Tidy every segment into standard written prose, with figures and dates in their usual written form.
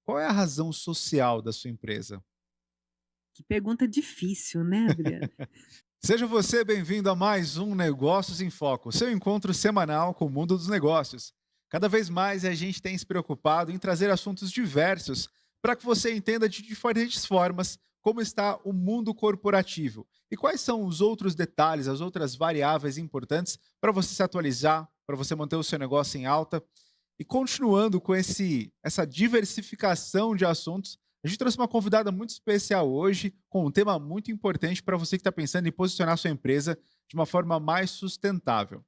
qual é a razão social da sua empresa? Que pergunta difícil, né, Adriano? Seja você bem-vindo a mais um Negócios em Foco, seu encontro semanal com o mundo dos negócios. Cada vez mais a gente tem se preocupado em trazer assuntos diversos para que você entenda de diferentes formas como está o mundo corporativo e quais são os outros detalhes, as outras variáveis importantes para você se atualizar, para você manter o seu negócio em alta. E continuando com essa diversificação de assuntos, a gente trouxe uma convidada muito especial hoje, com um tema muito importante para você que está pensando em posicionar sua empresa de uma forma mais sustentável.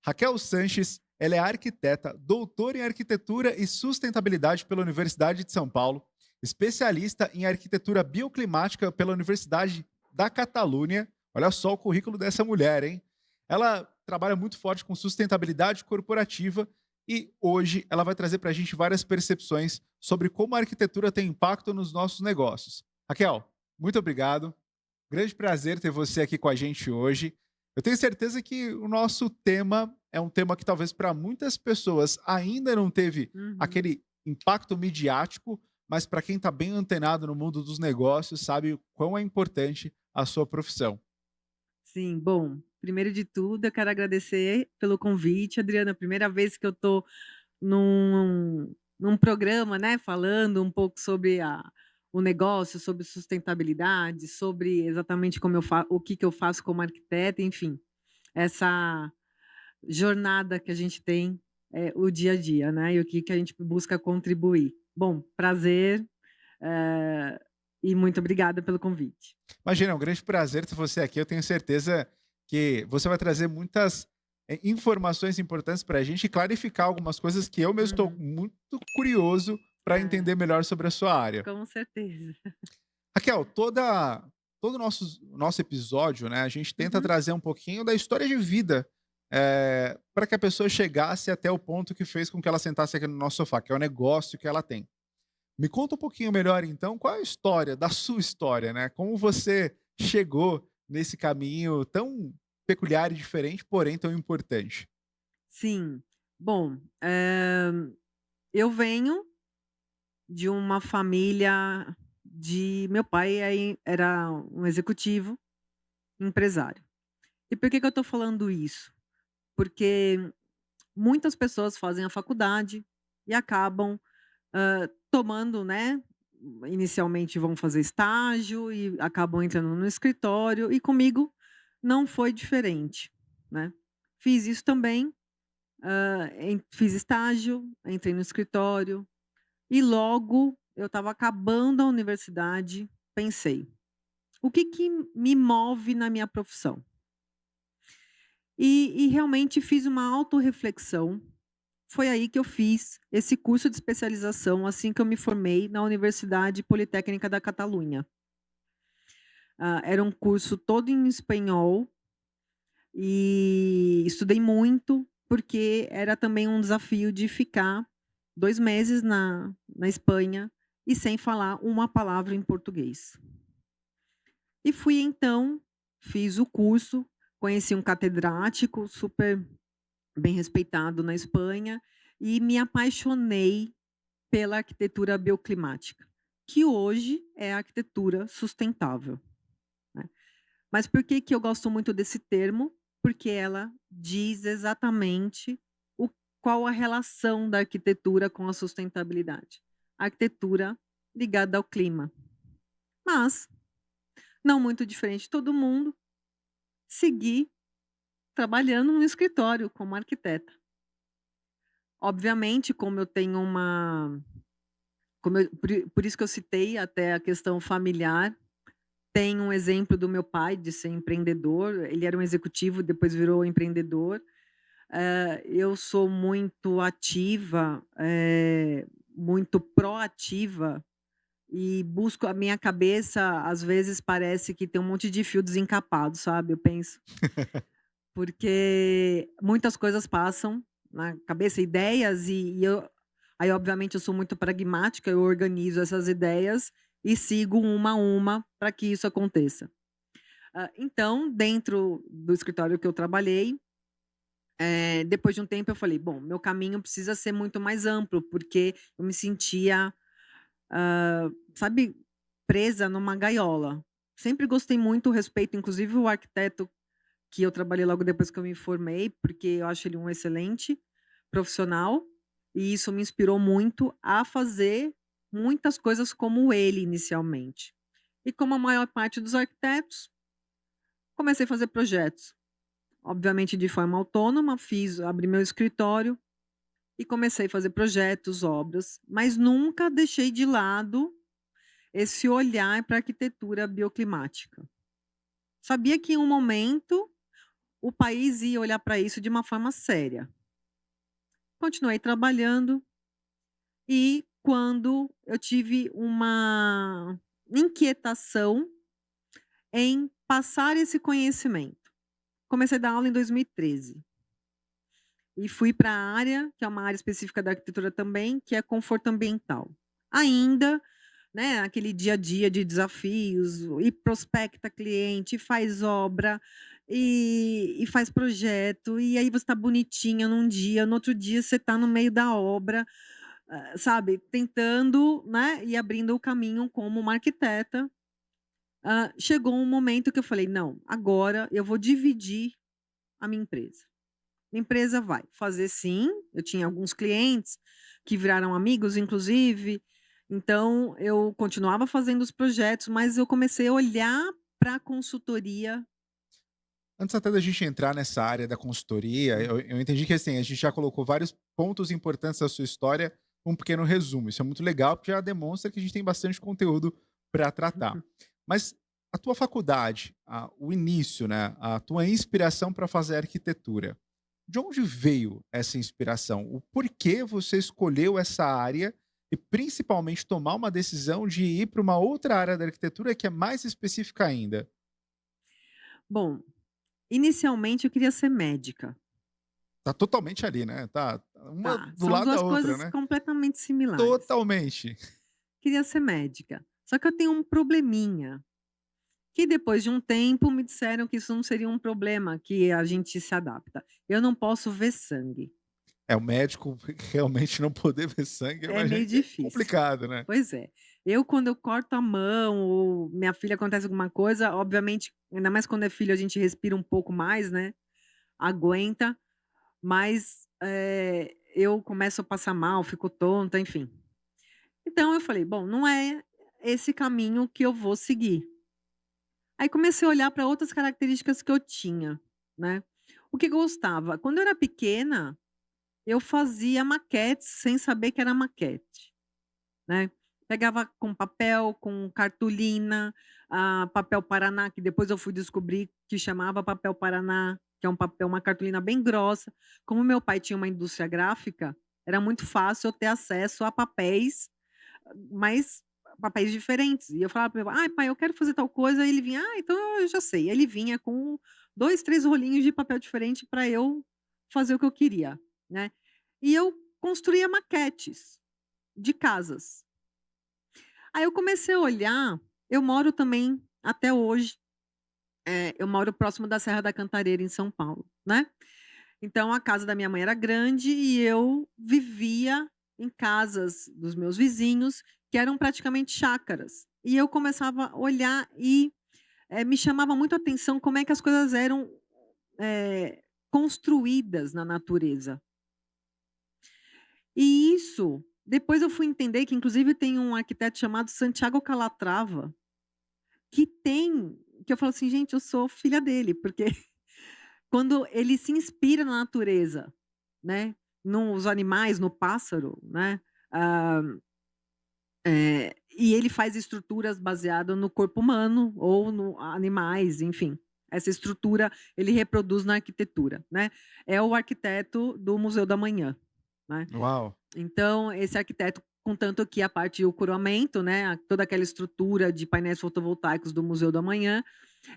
Raquel Sanches, ela é arquiteta, doutora em arquitetura e sustentabilidade pela Universidade de São Paulo, especialista em arquitetura bioclimática pela Universidade da Catalunha. Olha só o currículo dessa mulher, hein? Ela trabalha muito forte com sustentabilidade corporativa e hoje ela vai trazer para a gente várias percepções sobre como a arquitetura tem impacto nos nossos negócios. Raquel, muito obrigado. Grande prazer ter você aqui com a gente hoje. Eu tenho certeza que o nosso tema é um tema que talvez para muitas pessoas ainda não teve Uhum. aquele impacto midiático, mas para quem está bem antenado no mundo dos negócios sabe o quão é importante a sua profissão. Sim, bom, primeiro de tudo, eu quero agradecer pelo convite, Adriana. Primeira vez que eu tô num programa, né, falando um pouco sobre o negócio, sobre sustentabilidade, sobre exatamente como o que eu faço como arquiteta, enfim, essa jornada que a gente tem, o dia a dia, né, e o que a gente busca contribuir. Bom, prazer, eh, e muito obrigada pelo convite. Imagina, é um grande prazer ter você aqui. Eu tenho certeza que você vai trazer muitas informações importantes para a gente e clarificar algumas coisas que eu mesmo estou Uhum. muito curioso para É, entender melhor sobre a sua área. com certeza. Raquel, todo o nosso episódio, né, a gente tenta Uhum. trazer um pouquinho da história de vida para que a pessoa chegasse até o ponto que fez com que ela sentasse aqui no nosso sofá, que é o negócio que ela tem. Me conta um pouquinho melhor então, qual é a história da sua história, né? Como você chegou nesse caminho tão peculiar e diferente, porém tão importante? Sim. Bom, eu venho de uma família de meu pai era um executivo, empresário. E por que que eu estou falando isso? Porque muitas pessoas fazem a faculdade e acabam, tomando, né, inicialmente vão fazer estágio e acabam entrando no escritório, e comigo não foi diferente, né. Fiz isso também. Fiz estágio, entrei no escritório e logo eu estava acabando a universidade, pensei: "O que que me move na minha profissão?". E realmente fiz uma autorreflexão. Foi aí que eu fiz esse curso de especialização, assim que eu me formei na Universidade Politécnica da Catalunha. Era um curso todo em espanhol e estudei muito, porque era também um desafio de ficar 2 meses na Espanha e sem falar uma palavra em português. E fui então, fiz o curso, conheci um catedrático super bem respeitado na Espanha e me apaixonei pela arquitetura bioclimática, que hoje é a arquitetura sustentável, né. Mas por que que eu gosto muito desse termo? Porque ela diz exatamente o qual a relação da arquitetura com a sustentabilidade. A arquitetura ligada ao clima. Mas, não muito diferente de todo mundo, segui trabalhando no escritório como arquiteta. Obviamente, como eu tenho uma como eu por isso que eu citei até a questão familiar. Tem um exemplo do meu pai de ser empreendedor, ele era um executivo, depois virou empreendedor. Eu sou muito ativa, muito proativa e busco a minha cabeça, às vezes parece que tem um monte de fio desencapado, sabe, eu penso. Porque muitas coisas passam na cabeça, ideias e eu aí obviamente eu sou muito pragmática, eu organizo essas ideias e sigo uma a uma para que isso aconteça. Então, dentro do escritório que eu trabalhei, depois de um tempo eu falei: "Bom, meu caminho precisa ser muito mais amplo", porque eu me sentia, sabe, presa numa gaiola. Sempre gostei muito, respeito inclusive o arquiteto que eu trabalhei logo depois que eu me formei, porque eu acho ele um excelente profissional, e isso me inspirou muito a fazer muitas coisas como ele inicialmente. E como a maior parte dos arquitetos, comecei a fazer projetos. Obviamente de forma autônoma, abri meu escritório e comecei a fazer projetos, obras, mas nunca deixei de lado esse olhar para a arquitetura bioclimática. Sabia que em um momento o país ia olhar para isso de uma forma séria. Continuei trabalhando e quando eu tive uma inquietação em passar esse conhecimento. Comecei a dar aula em 2013 e fui para a área, que é uma área específica da arquitetura também, que é conforto ambiental. Ainda, né, aquele dia a dia de desafios, e prospecta cliente, e faz obra, e faz projeto, e aí você está bonitinha num dia, no outro dia você está no meio da obra, sabe, tentando, né, e abrindo o caminho como uma arquiteta. Chegou um momento que eu falei: "Não, agora eu vou dividir a minha empresa". Minha empresa vai fazer sim, eu tinha alguns clientes que viraram amigos inclusive, então eu continuava fazendo os projetos, mas eu comecei a olhar para a consultoria. Antes até da gente entrar nessa área da consultoria, Hum, eu entendi que, assim, a gente já colocou vários pontos importantes da sua história, um pequeno resumo. Isso é muito legal, porque já demonstra que a gente tem bastante conteúdo para tratar. uhum. Mas a tua faculdade, o início, né, a tua inspiração para fazer arquitetura, de onde veio essa inspiração? O porquê você escolheu essa área e principalmente tomar uma decisão de ir para uma outra área da arquitetura que é mais específica ainda? Bom, inicialmente eu queria ser médica, Tá totalmente ali, né, tá uma tá, do são lado da 2 outra, coisas né. completamente similares. Totalmente. Queria ser médica, só que eu tenho um probleminha, que depois de um tempo me disseram que isso não seria um problema, que a gente se adapta. Eu não posso ver sangue, É, o médico realmente não poder ver sangue, eu é imagino meio que é difícil. complicado, né. Pois é. Eu quando eu corto a mão ou minha filha acontece alguma coisa, obviamente, ainda mais quando é filho, a gente respira um pouco mais, né, aguenta, mas, eu começo a passar mal, fico tonta, enfim. Então eu falei: "Bom, não é esse caminho que eu vou seguir". Aí comecei a olhar para outras características que eu tinha, né. O que eu gostava? Quando eu era pequena, eu fazia maquetes sem saber que era maquete. Né. Pegava com papel, com cartolina, papel paraná, que depois eu fui descobrir que chamava papel paraná, que é um papel uma cartolina bem grossa. Como meu pai tinha uma indústria gráfica, era muito fácil eu ter acesso a papéis, mas papéis diferentes. E eu falava para ele: "Ai pai, eu quero fazer tal coisa", aí ele vinha: "Ah, então eu já sei". Ele vinha com 2, 3 rolinhos de papel diferente para eu fazer o que eu queria, né. E eu construía maquetes de casas. Aí eu comecei a olhar, eu moro também até hoje, eu moro próximo da Serra da Cantareira em São Paulo, né. Então a casa da minha mãe era grande e eu vivia em casas dos meus vizinhos, que eram praticamente chácaras. E eu começava a olhar e, me chamava muito a atenção como é que as coisas eram, construídas na natureza. E isso, depois eu fui entender que inclusive tem um arquiteto chamado Santiago Calatrava, que eu falo assim: "Gente, eu sou filha dele", porque quando ele se inspira na natureza, né, nos animais, no pássaro, né, ah, e ele faz estruturas baseado no corpo humano ou no animais, enfim. Essa estrutura ele reproduz na arquitetura, né. É o arquiteto do Museu da Manhã, né. Uau! Então, esse arquiteto, contanto que a parte o curamento, né, toda aquela estrutura de painéis fotovoltaicos do Museu da Manhã,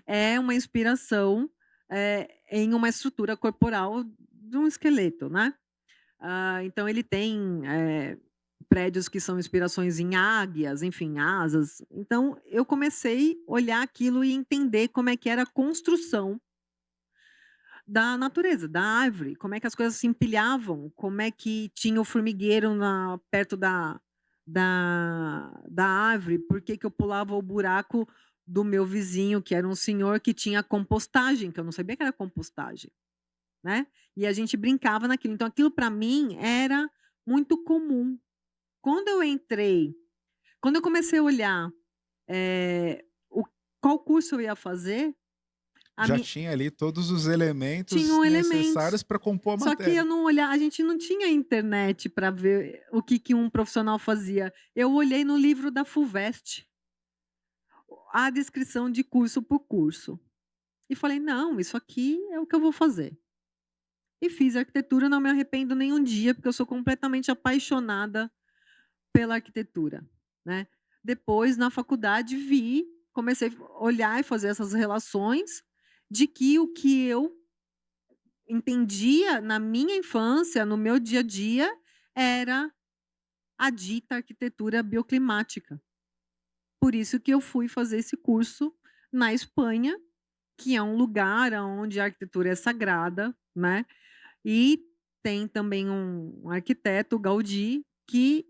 é uma inspiração, em uma estrutura corporal de um esqueleto, né. Então ele tem, prédios que são inspirações em águias, enfim, asas. Então eu comecei a olhar aquilo e entender como é que era a construção da natureza, da árvore, como é que as coisas se empilhavam, como é que tinha o formigueiro perto da árvore, por que que eu pulava o buraco do meu vizinho, que era um senhor que tinha compostagem, que eu não sabia que era compostagem, né. E a gente brincava naquilo. Então aquilo para mim era muito comum. Quando eu entrei quando eu comecei a olhar, o qual curso eu ia fazer, a Já mi tinha ali todos os elementos tinham elementos. necessários para compor a Só que eu matéria. não olhar a gente não tinha internet para ver o que que um profissional fazia. Eu olhei no livro da Fulvestre, a descrição de curso por curso, e falei: "Não, isso aqui é o que eu vou fazer". E fiz arquitetura, não me arrependo nem um dia, porque eu sou completamente apaixonada pela arquitetura, né. Depois, na faculdade, comecei a olhar e fazer essas relações de que o que eu entendia na minha infância, no meu dia a dia, era a dita arquitetura bioclimática. Por isso que eu fui fazer esse curso na Espanha, que é um lugar onde a arquitetura é sagrada, né, e tem também um arquiteto, Gaudí, que,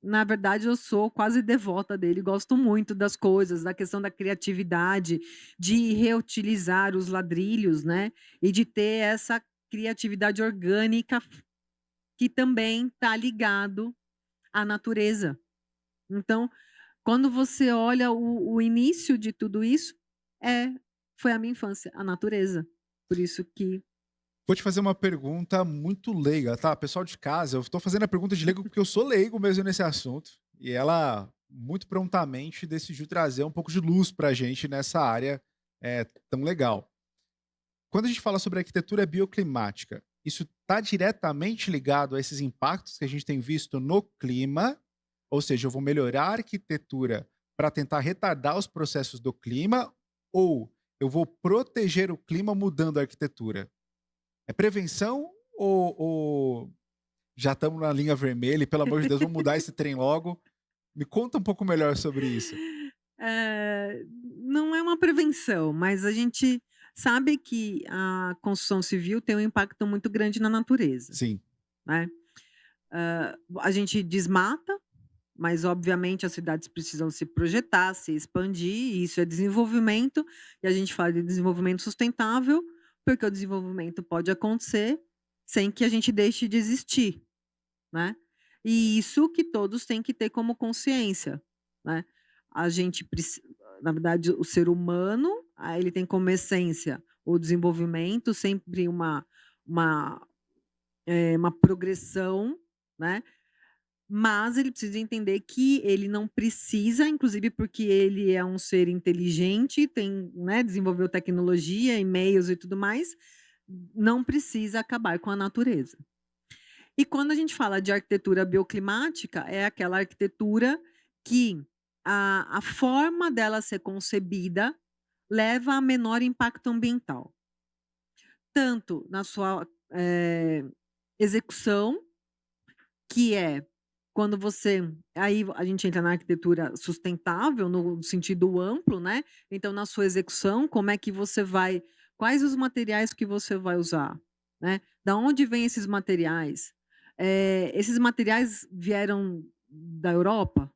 na verdade eu sou quase devota dele, gosto muito das coisas, da questão da criatividade, de reutilizar os ladrilhos, né, e de ter essa criatividade orgânica que também está ligado à natureza. Então, quando você olha o início de tudo isso, é foi a minha infância, a natureza. Por isso que Vou te fazer uma pergunta muito leiga, tá? Pessoal de casa, eu tô fazendo a pergunta de leigo porque eu sou leigo mesmo nesse assunto. E ela muito prontamente decidiu trazer um pouco de luz pra gente nessa área tão legal. Quando a gente fala sobre arquitetura bioclimática, isso está diretamente ligado a esses impactos que a gente tem visto no clima, ou seja, eu vou melhorar a arquitetura para tentar retardar os processos do clima, ou eu vou proteger o clima mudando a arquitetura? É prevenção ou já estamos na linha vermelha e, pelo amor de Deus, vamos mudar esse trem logo? Me conta um pouco melhor sobre isso. Não é uma prevenção, mas a gente sabe que a construção civil tem um impacto muito grande na natureza, Sim, né. A gente desmata, mas obviamente as cidades precisam se projetar, se expandir, e isso é desenvolvimento, e a gente fala de desenvolvimento sustentável, porque o desenvolvimento pode acontecer sem que a gente deixe de existir, né. E isso que todos têm que ter como consciência, né. A gente preci Na verdade, o ser humano, ele tem como essência o desenvolvimento, sempre uma, uma progressão, né, mas ele precisa entender que ele não precisa, inclusive porque ele é um ser inteligente, tem, né, desenvolveu tecnologia e meios e tudo mais, não precisa acabar com a natureza. E quando a gente fala de arquitetura bioclimática, é aquela arquitetura que a forma dela ser concebida leva a menor impacto ambiental, tanto na sua, execução, que é quando você aí a gente entra na arquitetura sustentável no sentido amplo, né, então na sua execução, como é que você vai quais os materiais que você vai usar, né, da onde vêm esses materiais? Esses materiais vieram da Europa?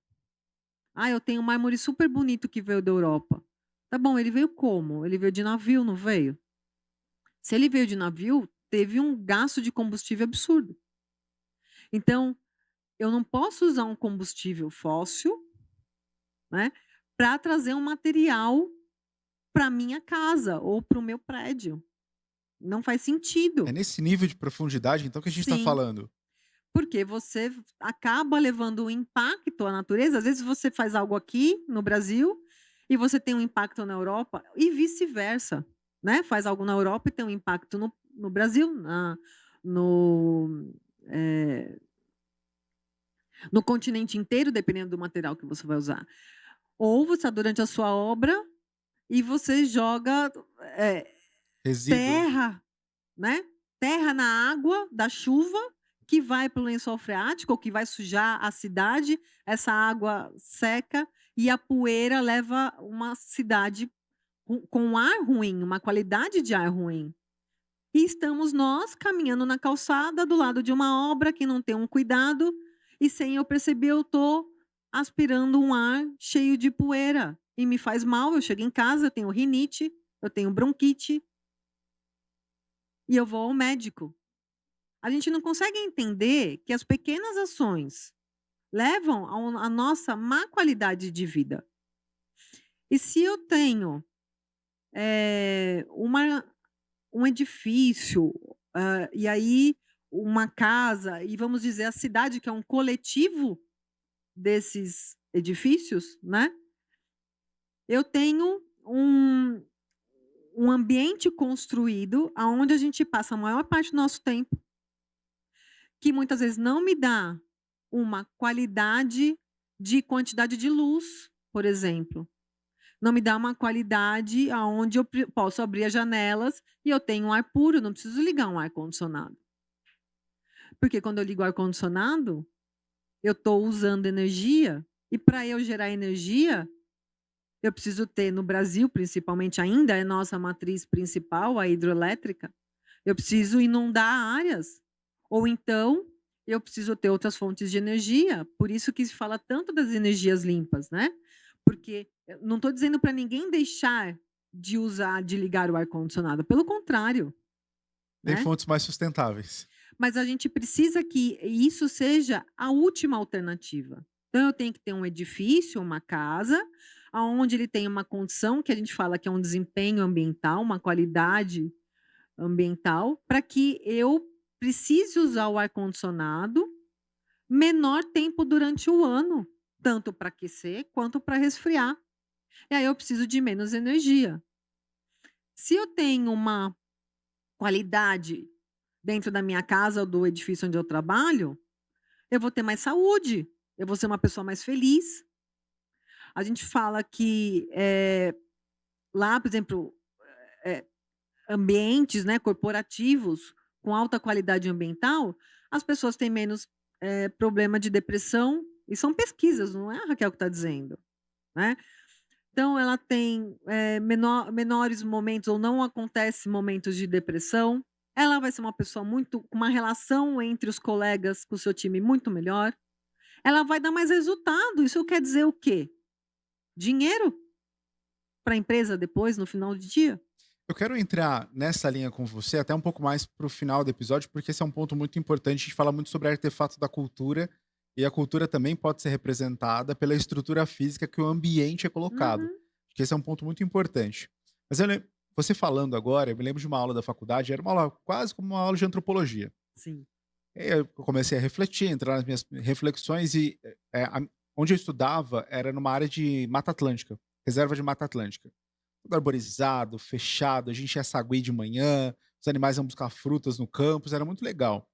"Ah, eu tenho um mármore super bonito que veio da Europa". Tá bom, ele veio como? Ele veio de navio, não veio? Se ele veio de navio, teve um gasto de combustível absurdo. Então, eu não posso usar um combustível fóssil, né, para trazer um material para minha casa ou para o meu prédio. Não faz é sentido. nesse nível de profundidade então que a gente está Sim, falando. porque você acaba levando um impacto à natureza. Às vezes você faz algo aqui no Brasil e você tem um impacto na Europa e vice-versa, né. Faz algo na Europa e tem um impacto no Brasil, no, eh, no continente inteiro, dependendo do material que você vai usar. Ou você está durante a sua obra e você joga, eh, Resíduo. terra, né, terra na água da chuva, que vai para o lençol freático ou que vai sujar a cidade, essa água seca e a poeira leva uma cidade com um ar ruim, uma qualidade de ar ruim. E estamos nós caminhando na calçada do lado de uma obra que não tem um cuidado, E sem eu perceber, eu tô aspirando um ar cheio de poeira e me faz mal. Eu chego em casa, eu tenho rinite, eu tenho bronquite e eu vou ao médico. A gente não consegue entender que as pequenas ações levam a nossa má qualidade de vida. E se eu tenho, uma um edifício, e aí uma casa e vamos dizer a cidade que é um coletivo desses edifícios, né, eu tenho um ambiente construído aonde a gente passa a maior parte do nosso tempo, que muitas vezes não me dá uma qualidade de quantidade de luz, por exemplo. Não me dá uma qualidade aonde eu posso abrir as janelas e eu tenho um ar puro, não preciso ligar um ar-condicionado. Porque quando eu ligo o ar-condicionado, eu estou usando energia e para eu gerar energia, eu preciso ter, no Brasil principalmente ainda, é nossa matriz principal, a hidroelétrica, eu preciso inundar áreas. Ou então, eu preciso ter outras fontes de energia, por isso que se fala tanto das energias limpas, né. Porque eu não estou dizendo para ninguém deixar de usar, de ligar o ar-condicionado, pelo contrário, Tem né. fontes mais sustentáveis. Mas a gente precisa que isso seja a última alternativa. Então eu tenho que ter um edifício, uma casa, aonde ele tem uma condição que a gente fala que é um desempenho ambiental, uma qualidade ambiental, para que eu precise usar o ar-condicionado menor tempo durante o ano, tanto para aquecer quanto para resfriar. E aí eu preciso de menos energia. Se eu tenho uma qualidade dentro da minha casa ou do edifício onde eu trabalho, eu vou ter mais saúde, eu vou ser uma pessoa mais feliz. A gente fala que, lá, por exemplo, eh, ambientes, né, corporativos com alta qualidade ambiental, as pessoas têm menos, problema de depressão, e são pesquisas, não é a Raquel que está dizendo, né. Então ela tem, menores momentos ou não acontece momentos de depressão, ela vai ser uma pessoa muito com uma relação entre os colegas, com o seu time muito melhor, ela vai dar mais resultado, isso quer dizer o quê? Dinheiro para a empresa depois, no final do dia. Eu quero entrar nessa linha com você até um pouco mais para o final do episódio, porque esse é um ponto muito importante. A gente fala muito sobre artefatos da cultura, e a cultura também pode ser representada pela estrutura física que o ambiente é colocado. Uhum. Acho que esse é um ponto muito importante. Mas você falando agora, eu me lembro de uma aula da faculdade, era uma aula quase como uma aula de antropologia. Sim. E aí eu comecei a refletir, entrar nas minhas reflexões e onde eu estudava era numa área de Mata Atlântica, reserva de Mata Atlântica. Tudo arborizado, fechado, a gente ia sagui de manhã, os animais iam buscar frutas no campus, era muito legal.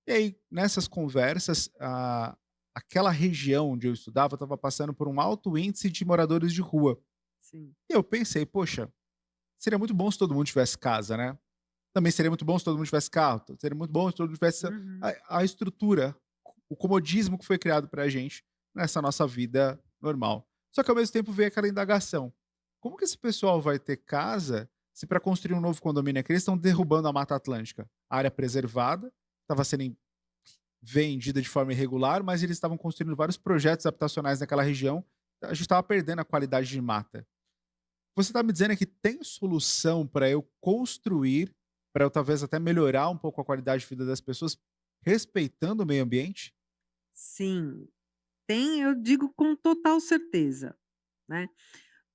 E aí, nessas conversas, aquela região onde eu estudava estava passando por um alto índice de moradores de rua. Sim. E eu pensei, poxa, seria muito bom se todo mundo tivesse casa, né? Também seria muito bom se todo mundo tivesse carro, seria muito bom se todo mundo tivesse Uhum. a estrutura, o comodismo que foi criado pra gente nessa nossa vida normal. Só que ao mesmo tempo veio aquela indagação: como que esse pessoal vai ter casa se para construir um novo condomínio aqui eles estão derrubando a Mata Atlântica? A área preservada, estava sendo vendida de forma irregular, mas eles estavam construindo vários projetos habitacionais naquela região, a gente estava perdendo a qualidade de mata. Você está me dizendo que tem solução para eu construir, para eu talvez até melhorar um pouco a qualidade de vida das pessoas, respeitando o meio ambiente? Sim, tem, eu digo com total certeza, né.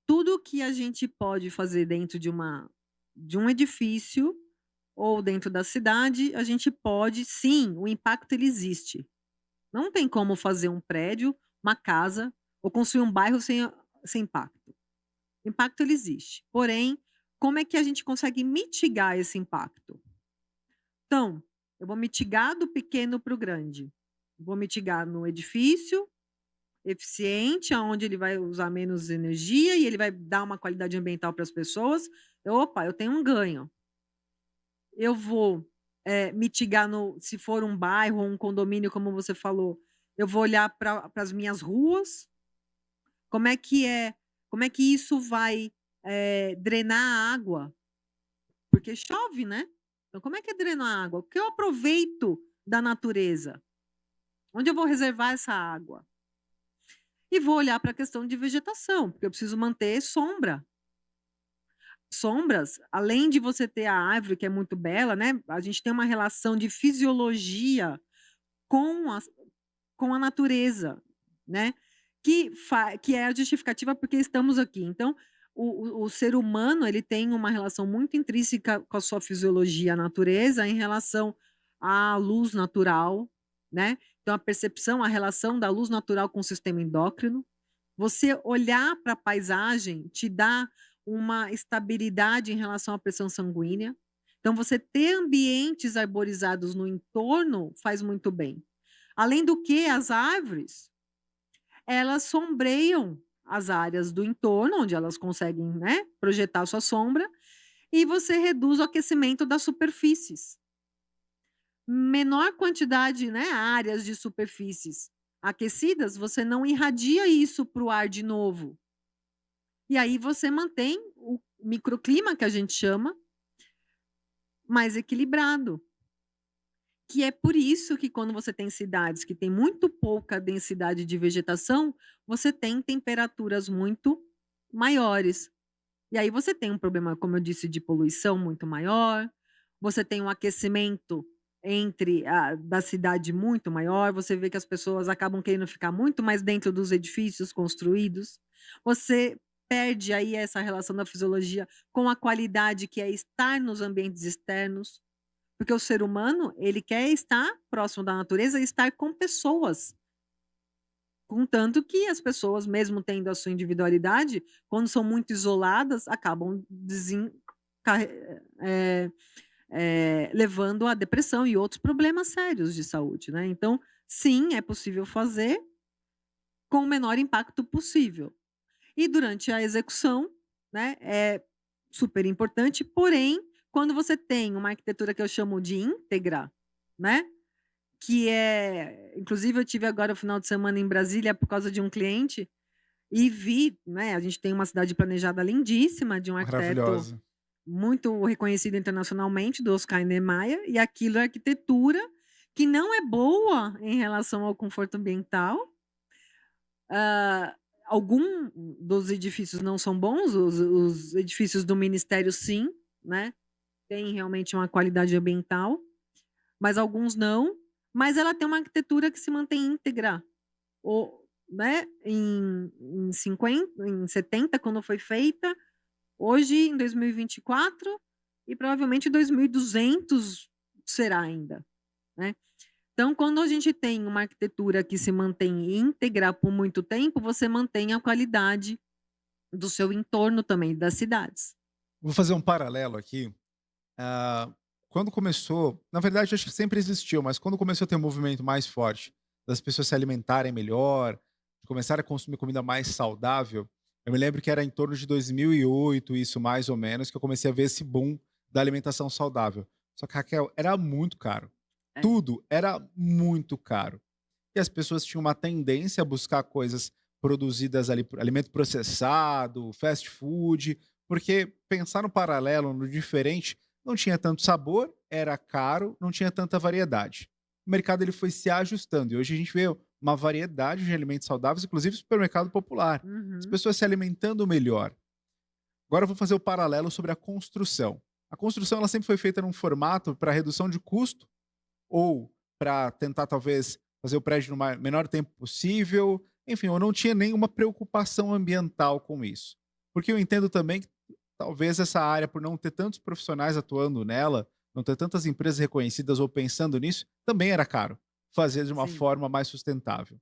Tudo que a gente pode fazer dentro de um edifício ou dentro da cidade, a gente pode sim, o impacto ele existe. Não tem como fazer um prédio, uma casa ou construir um bairro sem impacto. O impacto ele existe, porém, como é que a gente consegue mitigar esse impacto? Então, eu vou mitigar do pequeno para o grande. Vou mitigar no edifício eficiente, aonde ele vai usar menos energia e ele vai dar uma qualidade ambiental para as pessoas. Opa, eu tenho um ganho. Eu vou, mitigar no se for um bairro ou um condomínio, como você falou, eu vou olhar para as minhas ruas, como é que como é que isso vai, drenar a água, porque chove, né. Então como é que é drenar a água? O que eu aproveito da natureza? Onde eu vou reservar essa água? E vou olhar para a questão de vegetação, porque eu preciso manter sombra. Sombras, além de você ter a árvore que é muito bela, né, a gente tem uma relação de fisiologia com as com a natureza, né, que é a justificativa porque estamos aqui. Então, o ser humano, ele tem uma relação muito intrínseca com a sua fisiologia, a natureza, em relação à luz natural, né. Então a percepção, a relação da luz natural com o sistema endócrino. Você olhar para a paisagem te dá uma estabilidade em relação à pressão sanguínea. Então você ter ambientes arborizados no entorno faz muito bem. Além do que, as árvores, elas sombreiam as áreas do entorno, onde elas conseguem, né, projetar sua sombra, e você reduz o aquecimento das superfícies. Menor quantidade, né, áreas de superfícies aquecidas, você não irradia isso para o ar de novo. E aí você mantém o microclima, que a gente chama, mais equilibrado. Que é por isso que quando você tem cidades que têm muito pouca densidade de vegetação, você tem temperaturas muito maiores. E aí você tem um problema, como eu disse, de poluição muito maior, você tem um aquecimento da cidade muito maior, você vê que as pessoas acabam querendo ficar muito mais dentro dos edifícios construídos. Você perde aí essa relação da fisiologia com a qualidade que é estar nos ambientes externos. Porque o ser humano, ele quer estar próximo da natureza e estar com pessoas. Contanto que as pessoas, mesmo tendo a sua individualidade, quando são muito isoladas, acabam eh levando à depressão e outros problemas sérios de saúde, né. Então, sim, é possível fazer com o menor impacto possível. E durante a execução, né, é super importante, porém, quando você tem uma arquitetura que eu chamo de íntegra, né, que é inclusive eu tive agora o final de semana em Brasília por causa de um cliente, e vi, né, a gente tem uma cidade planejada lindíssima de um arquiteto Maravilhosa. muito reconhecido internacionalmente, do Oscar Niemeyer, e aquilo é arquitetura que não é boa em relação ao conforto ambiental. Hã, algum dos edifícios não são bons, os edifícios do ministério sim, né, tem realmente uma qualidade ambiental, mas alguns não. Mas ela tem uma arquitetura que se mantém íntegra, ou, né, em 50, em 70 quando foi feita, hoje em 2024 e provavelmente 2200 será ainda, né. Então quando a gente tem uma arquitetura que se mantém íntegra por muito tempo, você mantém a qualidade do seu entorno também, das cidades. Vou fazer um paralelo aqui. Ah, quando começou, na verdade, acho que sempre existiu, mas quando começou a ter um movimento mais forte das pessoas se alimentarem melhor, de começar a consumir comida mais saudável, eu me lembro que era em torno de 2008, isso mais ou menos, que eu comecei a ver esse boom da alimentação saudável. Só que, Raquel, era muito caro. É. Tudo era muito caro. E as pessoas tinham uma tendência a buscar coisas produzidas ali por alimento processado, fast food, porque pensar no paralelo, no diferente, não tinha tanto sabor, era caro, não tinha tanta variedade. O mercado ele foi se ajustando e hoje a gente vê uma variedade de alimentos saudáveis, inclusive no supermercado popular. As Uhum. pessoas se alimentando melhor. Agora eu vou fazer o paralelo sobre a construção. A construção ela sempre foi feita num formato para redução de custo ou para tentar talvez fazer o prédio no menor tempo possível. Enfim, eu não tinha nenhuma preocupação ambiental com isso. Porque eu entendo também que talvez essa área, por não ter tantos profissionais atuando nela, não ter tantas empresas reconhecidas ou pensando nisso, também era caro fazer de uma Sim. forma mais sustentável.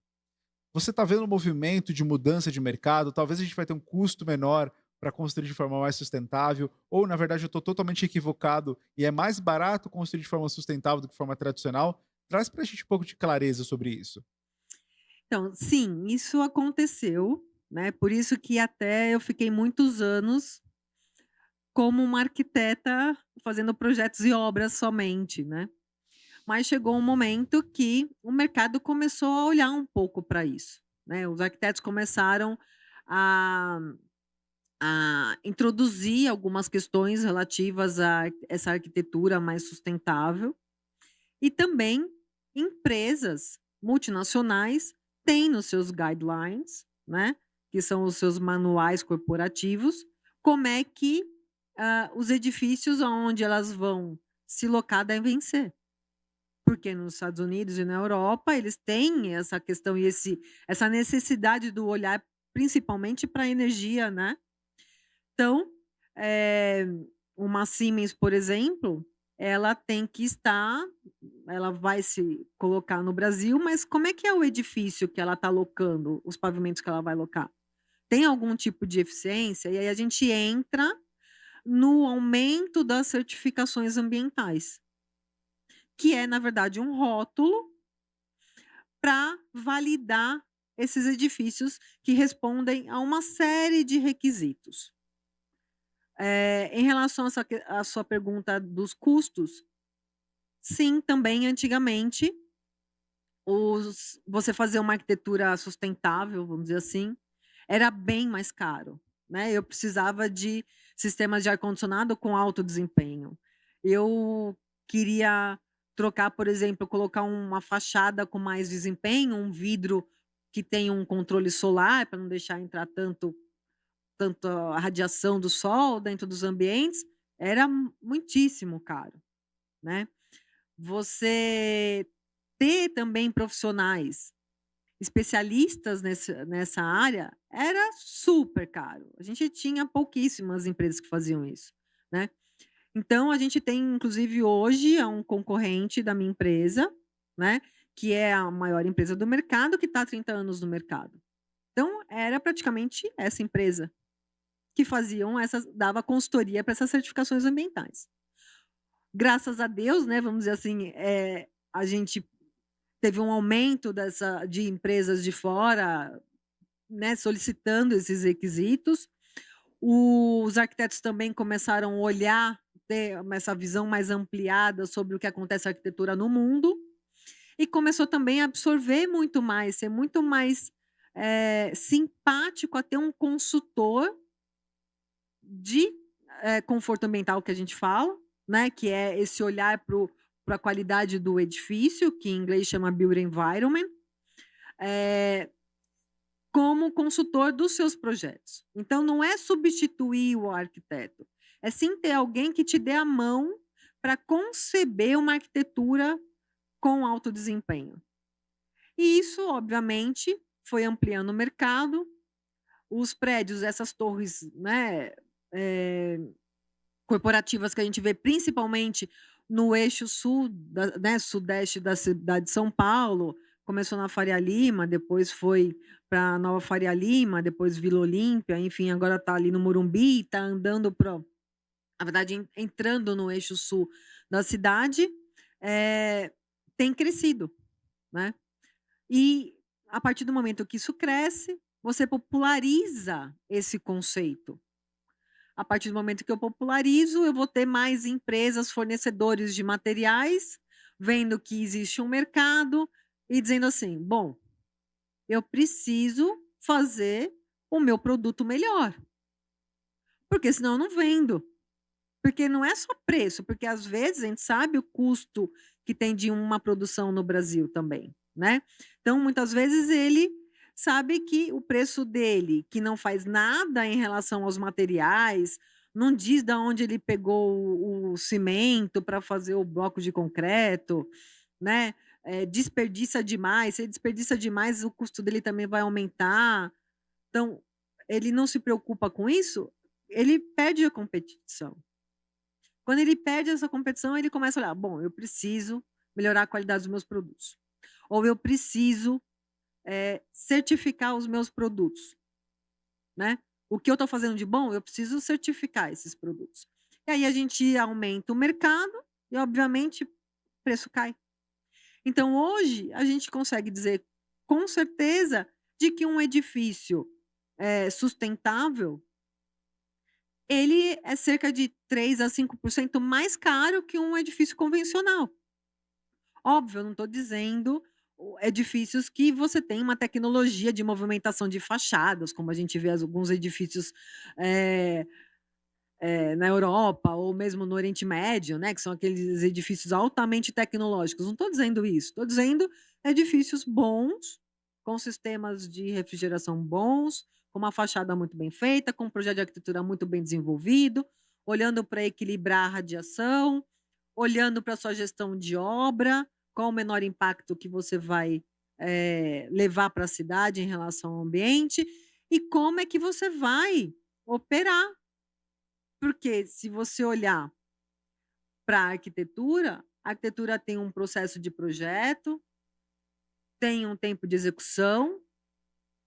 Você está vendo um movimento de mudança de mercado? Talvez a gente vai ter um custo menor para construir de forma mais sustentável, ou na verdade eu estou totalmente equivocado e é mais barato construir de forma sustentável do que de forma tradicional? Traz para a gente um pouco de clareza sobre isso. Então, sim, isso aconteceu, né, por isso que até eu fiquei muitos anos como uma arquiteta fazendo projetos e obras somente, né. Mas chegou um momento que o mercado começou a olhar um pouco para isso, né, os arquitetos começaram a introduzir algumas questões relativas a essa arquitetura mais sustentável, e também empresas, multinacionais têm nos seus guidelines, né, que são os seus manuais corporativos, como é que, os edifícios aonde elas vão se locar devem ser. Porque nos Estados Unidos e na Europa, eles têm essa questão e essa necessidade do olhar principalmente para a energia, né. Então, eh, uma Siemens, por exemplo, ela tem que estar ela vai se colocar no Brasil, mas como é que é o edifício que ela está alocando, os pavimentos que ela vai alocar? Tem algum tipo de eficiência? E aí a gente entra no aumento das certificações ambientais, que é, na verdade, um rótulo para validar esses edifícios que respondem a uma série de requisitos. Em relação à sua pergunta dos custos, sim, também antigamente, você fazer uma arquitetura sustentável, vamos dizer assim, era bem mais caro, né. Eu precisava de sistemas de ar-condicionado com alto desempenho. Eu queria trocar, por exemplo, colocar uma fachada com mais desempenho, um vidro que tenha um controle solar para não deixar entrar tanto a radiação do sol dentro dos ambientes, era muitíssimo caro, né. Você ter também profissionais especialistas nessa área era super caro. A gente tinha pouquíssimas empresas que faziam isso, né. Então a gente tem inclusive hoje é um concorrente da minha empresa, né, que é a maior empresa do mercado, que está há 30 anos no mercado. Então era praticamente essa empresa que faziam essas dava consultoria para essas certificações ambientais. Graças a Deus, né, vamos dizer assim, a gente teve um aumento de empresas de fora, né, solicitando esses requisitos. Os arquitetos também começaram a olhar, ter essa visão mais ampliada sobre o que acontece na arquitetura no mundo, e começou também a absorver muito mais, ser muito mais, simpático a ter um consultor de, conforto ambiental que a gente fala, né, que é esse olhar para a qualidade do edifício, que em inglês chama Built Environment, eh, como consultor dos seus projetos. Então não é substituir o arquiteto, é sim ter alguém que te dê a mão para conceber uma arquitetura com alto desempenho. E isso, obviamente, foi ampliando o mercado, os prédios, essas torres, né, eh corporativas que a gente vê principalmente no eixo sul né, sudeste da cidade de São Paulo, começou na Faria Lima, depois foi para Nova Faria Lima, depois Vila Olímpia, enfim, agora está ali no Morumbi, está andando para na verdade entrando no eixo sul da cidade, eh, tem crescido, né. E a partir do momento que isso cresce, você populariza esse conceito. A partir do momento que eu popularizo, eu vou ter mais empresas, fornecedores de materiais, vendo que existe um mercado e dizendo assim: "Bom, eu preciso fazer o meu produto melhor, porque senão eu não vendo". Porque não é só preço, porque às vezes a gente sabe o custo que tem de uma produção no Brasil também, né. Então muitas vezes ele sabe que o preço dele, que não faz nada em relação aos materiais, não diz da onde ele pegou o cimento para fazer o bloco de concreto, né, desperdiça demais, se ele desperdiça demais o custo dele também vai aumentar. Então, ele não se preocupa com isso, ele perde a competição. Quando ele perde essa competição, ele começa a olhar: "Bom, eu preciso melhorar a qualidade dos meus produtos", ou "Eu preciso, certificar os meus produtos", né. O que eu estou fazendo de bom, eu preciso certificar esses produtos. E aí a gente aumenta o mercado e, obviamente, o preço cai. Então hoje a gente consegue dizer com certeza de que um edifício, sustentável, ele é cerca de 3 a 5% mais caro que um edifício convencional. Óbvio, eu não estou dizendo edifícios que você tem uma tecnologia de movimentação de fachadas, como a gente vê alguns edifícios, eh na Europa ou mesmo no Oriente Médio, né, que são aqueles edifícios altamente tecnológicos. Não estou dizendo isso, estou dizendo edifícios bons, com sistemas de refrigeração bons, com uma fachada muito bem feita, com um projeto de arquitetura muito bem desenvolvido, olhando para equilibrar a radiação, olhando para a sua gestão de obra, qual o menor impacto que você vai, levar para a cidade em relação ao ambiente, e como é que você vai operar. Porque se você olhar para a arquitetura tem um processo de projeto, tem um tempo de execução,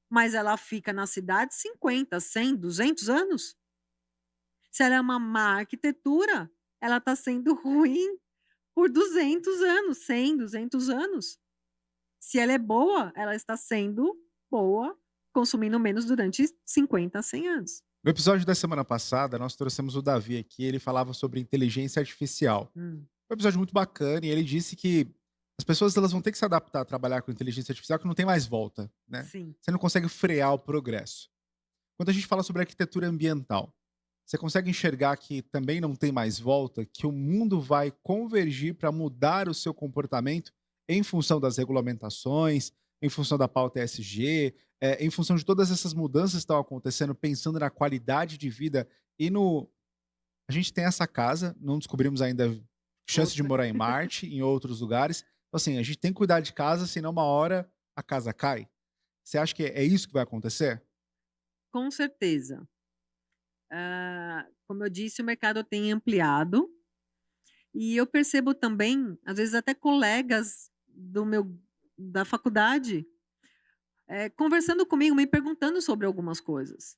mas ela fica na cidade 50, 100, 200 anos. Se ela é uma má arquitetura, ela está sendo ruim por 200 anos, 100, 200 anos. Se ela é boa, ela está sendo boa, consumindo menos durante 50, 100 anos. No episódio da semana passada, nós trouxemos o Davi aqui, ele falava sobre inteligência artificial. Hum, Foi um episódio muito bacana e ele disse que as pessoas elas vão ter que se adaptar a trabalhar com inteligência artificial que não tem mais volta, né? sim. Você não consegue frear o progresso. Quando a gente fala sobre arquitetura ambiental, você consegue enxergar que também não tem mais volta, que o mundo vai convergir para mudar o seu comportamento em função das regulamentações, em função da pauta ESG, em função de todas essas mudanças que estão acontecendo, pensando na qualidade de vida e no. A gente tem essa casa, não descobrimos ainda chance de Outra. morar em Marte, em outros lugares. Então, assim, a gente tem que cuidar de casa, senão uma hora a casa cai. Você acha que é isso que vai acontecer? Com certeza. Como eu disse, o mercado tem ampliado e eu percebo também, às vezes até colegas da faculdade, conversando comigo, me perguntando sobre algumas coisas,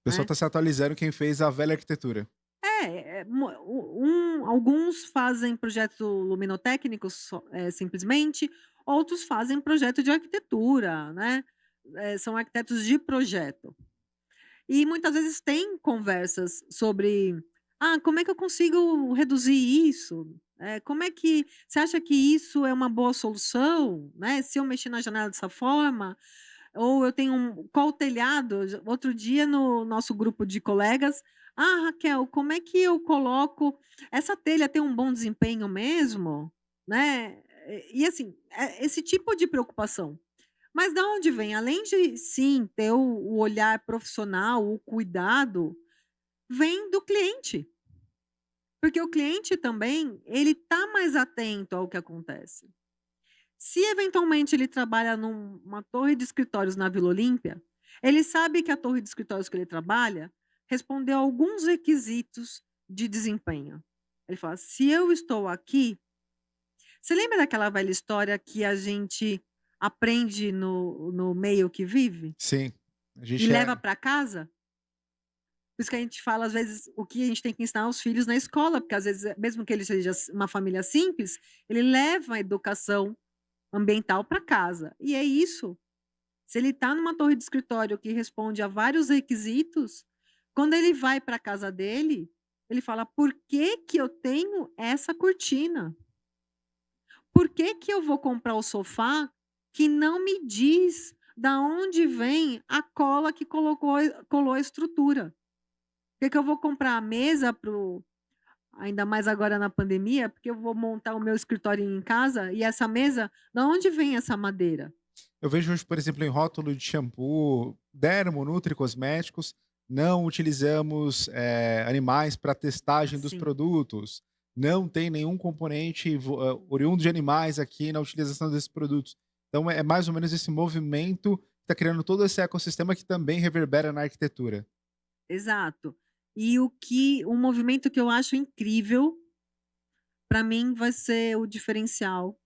O pessoal né. está se atualizando quem fez a velha arquitetura. Alguns fazem projeto luminotécnico simplesmente, outros fazem projeto de arquitetura, né, são arquitetos de projeto. E muitas vezes tem conversas sobre: "Ah, como é que eu consigo reduzir isso? Como é que você acha que isso é uma boa solução, né, se eu mexer na janela dessa forma? Ou eu tenho qual o telhado?" Outro dia no nosso grupo de colegas: "Ah, Raquel, como é que eu coloco essa telha tem um bom desempenho mesmo?", né. E assim, esse tipo de preocupação. Mas da onde vem? Além de sim ter o olhar profissional, o cuidado, vem do cliente. Porque o cliente também, ele tá mais atento ao que acontece. Se eventualmente ele trabalha numa torre de escritórios na Vila Olímpia, ele sabe que a torre de escritórios que ele trabalha respondeu a alguns requisitos de desempenho. Ele fala: "Se eu estou aqui", você lembra daquela velha história que a gente aprende no meio que vive? Sim, a E gente leva é. para casa? Por isso que a gente fala, às vezes, o que a gente tem que ensinar aos filhos na escola, porque às vezes, mesmo que ele seja uma família simples, ele leva a educação ambiental para casa. E é isso. Se ele está numa torre de escritório que responde a vários requisitos, quando ele vai para a casa dele, ele fala: "Por que que eu tenho essa cortina? Por que que eu vou comprar o sofá que não me diz da onde vem a cola que colou a estrutura? Por que que eu vou comprar a mesa para ainda mais agora na pandemia, porque eu vou montar o meu escritório em casa e essa mesa, da onde vem essa madeira?" Eu vejo hoje, por exemplo, em rótulo de shampoo, dermo, nutri, cosméticos, não utilizamos animais para testagem dos Sim, produtos. Não tem nenhum componente oriundo de animais aqui na utilização desses produtos. Então é mais ou menos esse movimento que está criando todo esse ecossistema que também reverbera na arquitetura. exato. E um movimento que eu acho incrível, para mim vai ser o diferencial,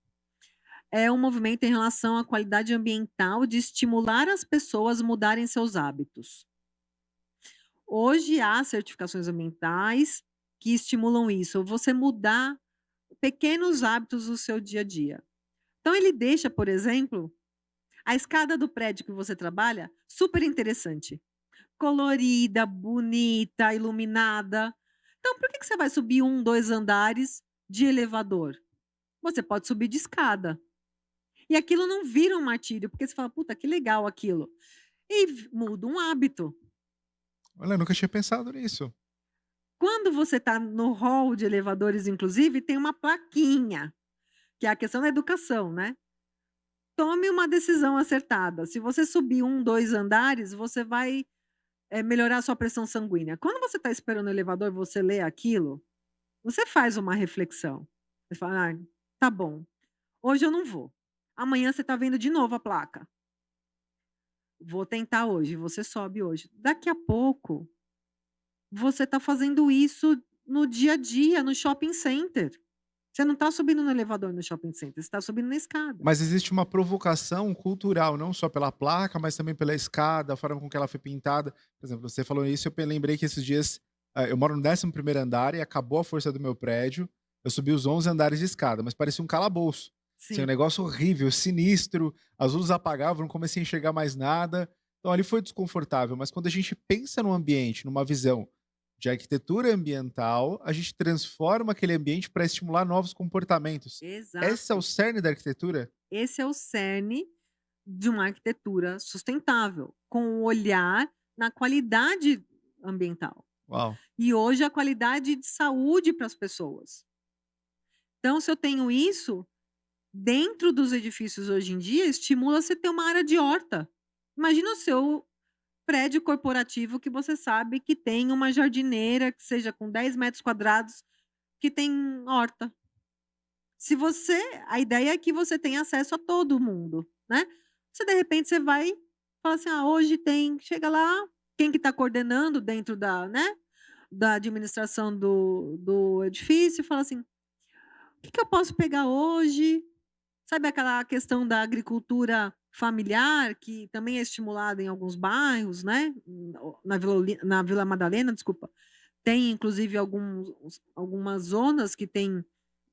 é um movimento em relação à qualidade ambiental de estimular as pessoas a mudarem seus hábitos. Hoje há certificações ambientais que estimulam isso, você mudar pequenos hábitos do seu dia a dia. Então ele deixa, por exemplo, a escada do prédio que você trabalha super interessante, colorida, bonita, iluminada. Então por que que você vai subir um, 2 andares de elevador? Você pode subir de escada. E aquilo não vira um martírio, porque você fala: "Puta, que legal aquilo". E muda um hábito. Olha, eu nunca tinha pensado nisso. Quando você está no hall de elevadores, inclusive, tem uma plaquinha, que é a questão da educação, né. tome uma decisão acertada. Se você subir 1, 2 andares, você vai, melhorar a sua pressão sanguínea. Quando você está esperando o elevador, você lê aquilo, você faz uma reflexão. Você fala: "Ai, tá bom, hoje eu não vou". Amanhã você está vendo de novo a placa. "Vou tentar hoje", você sobe hoje. Daqui a pouco, você está fazendo isso no dia a dia, no shopping center. Você não está subindo no elevador no shopping center, você está subindo na escada. Mas existe uma provocação cultural, não só pela placa, mas também pela escada, a forma com que ela foi pintada. Por exemplo, você falou isso, lembrei que esses dias, eu moro no 11º andar e acabou a força do meu prédio, eu subi os 11 andares de escada, mas parecia um calabouço. Assim, um Sim, negócio horrível, sinistro, as luzes apagavam, não comecei a enxergar mais nada. Então ali foi desconfortável, mas quando a gente pensa no ambiente, numa visão de arquitetura ambiental, a gente transforma aquele ambiente para estimular novos comportamentos. Esse é o exato. cerne da arquitetura? Esse é o cerne de uma arquitetura sustentável, com o olhar na qualidade ambiental. Uau! E hoje a qualidade de saúde para as pessoas. Então, se eu tenho isso, dentro dos edifícios hoje em dia, estimula você ter uma área de horta. Imagina o seu prédio corporativo que você sabe que tem uma jardineira que seja com 10 metros quadrados, que tem horta. Se você A ideia é que você tenha acesso a todo mundo, né. Você de repente você vai, fala assim: "Ah, hoje tem", chega lá, quem que está coordenando dentro da, né, da administração do edifício, fala assim: "O que que eu posso pegar hoje?". Sabe aquela questão da agricultura familiar, que também é estimulada em alguns bairros, né, na Vila Madalena, desculpa, tem inclusive algumas zonas que tem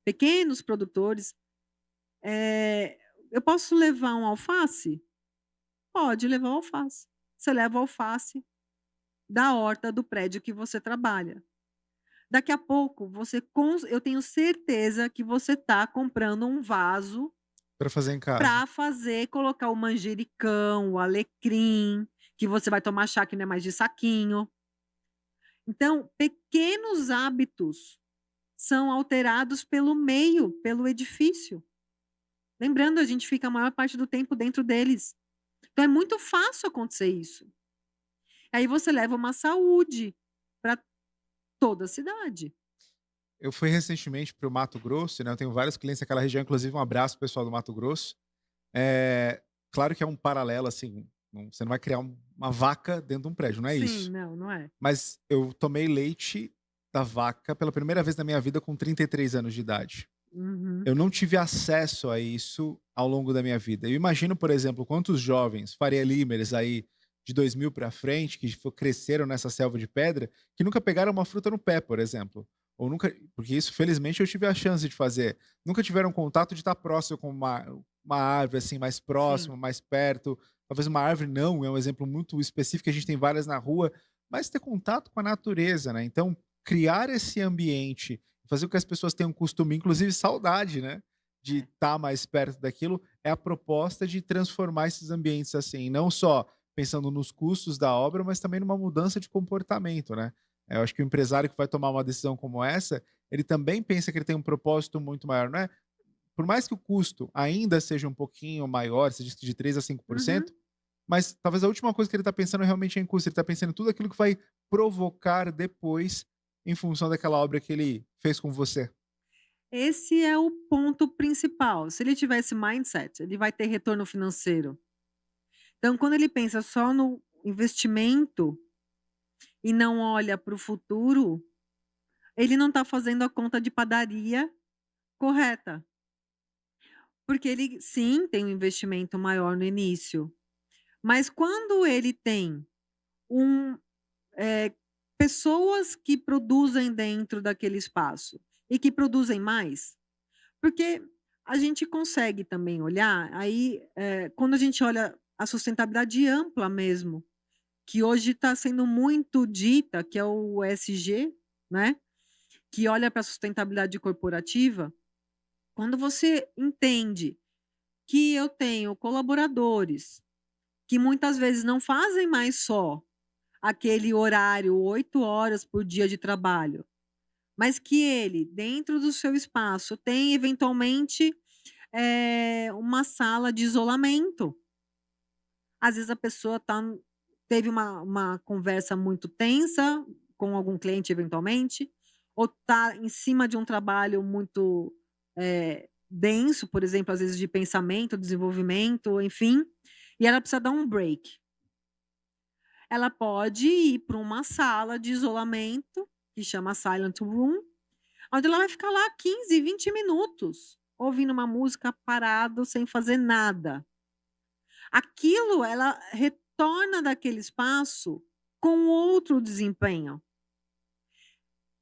pequenos produtores. Eu posso levar um alface? Pode levar o alface. Você leva o alface da horta do prédio que você trabalha. Daqui a pouco eu tenho certeza que você está comprando um vaso Pra fazer em casa. para fazer, colocar o manjericão, o alecrim, que você vai tomar chá que não é mais de saquinho. Então, pequenos hábitos são alterados pelo meio, pelo edifício. Lembrando, a gente fica a maior parte do tempo dentro deles. Então é muito fácil acontecer isso. Aí você leva uma saúde para toda a cidade. Eu fui recentemente para o Mato Grosso, né, eu tenho vários clientes naquela região, inclusive um abraço pro pessoal do Mato Grosso. Claro que é um paralelo, assim, você não vai criar uma vaca dentro de um prédio, não é Sim, isso. não, não é. Mas eu tomei leite da vaca pela primeira vez na minha vida com 33 anos de idade. Uhum, Eu não tive acesso a isso ao longo da minha vida. Eu imagino, por exemplo, quantos jovens Faria Limers aí de 2000 para frente, que cresceram nessa selva de pedra, que nunca pegaram uma fruta no pé, por exemplo. Ou nunca, porque isso felizmente eu tive a chance de fazer. Nunca tiveram contato de estar próximo com uma árvore assim mais sim. próximo, mais perto. Talvez uma árvore não, é um exemplo muito específico, a gente tem várias na rua, mas ter contato com a natureza, né? Então, criar esse ambiente, fazer com que as pessoas tenham costume, inclusive saudade, né, de É. estar mais perto daquilo, é a proposta de transformar esses ambientes, assim, não só pensando nos custos da obra, mas também numa mudança de comportamento, né. Eu acho que o empresário que vai tomar uma decisão como essa, ele também pensa que ele tem um propósito muito maior, não é, por mais que o custo ainda seja um pouquinho maior, seja de 3 a 5%, Uhum. mas talvez a última coisa que ele está pensando realmente é em custo, ele está pensando em tudo aquilo que vai provocar depois, em função daquela obra que ele fez com você. Esse é o ponto principal. Se ele tiver esse mindset, ele vai ter retorno financeiro. Então, quando ele pensa só no investimento e não olha para o futuro, ele não está fazendo a conta de padaria correta. Porque ele, sim, tem um investimento maior no início, mas quando ele tem um eh, pessoas que produzem dentro daquele espaço e que produzem mais, porque a gente consegue também olhar aí, quando a gente olha a sustentabilidade ampla mesmo, que hoje está sendo muito dita, que é o ESG, né, que olha para a sustentabilidade corporativa, quando você entende que eu tenho colaboradores que muitas vezes não fazem mais só aquele horário, 8 horas por dia de trabalho, mas que ele, dentro do seu espaço, tem eventualmente, uma sala de isolamento. Às vezes a pessoa teve uma conversa muito tensa com algum cliente eventualmente, ou está em cima de um trabalho muito, denso, por exemplo, às vezes de pensamento, desenvolvimento, enfim, e ela precisa dar um break. Ela pode ir para uma sala de isolamento, que chama Silent Room, onde ela vai ficar lá 15, 20 minutos, ouvindo uma música parado, sem fazer nada. Aquilo ela retorna daquele espaço com outro desempenho.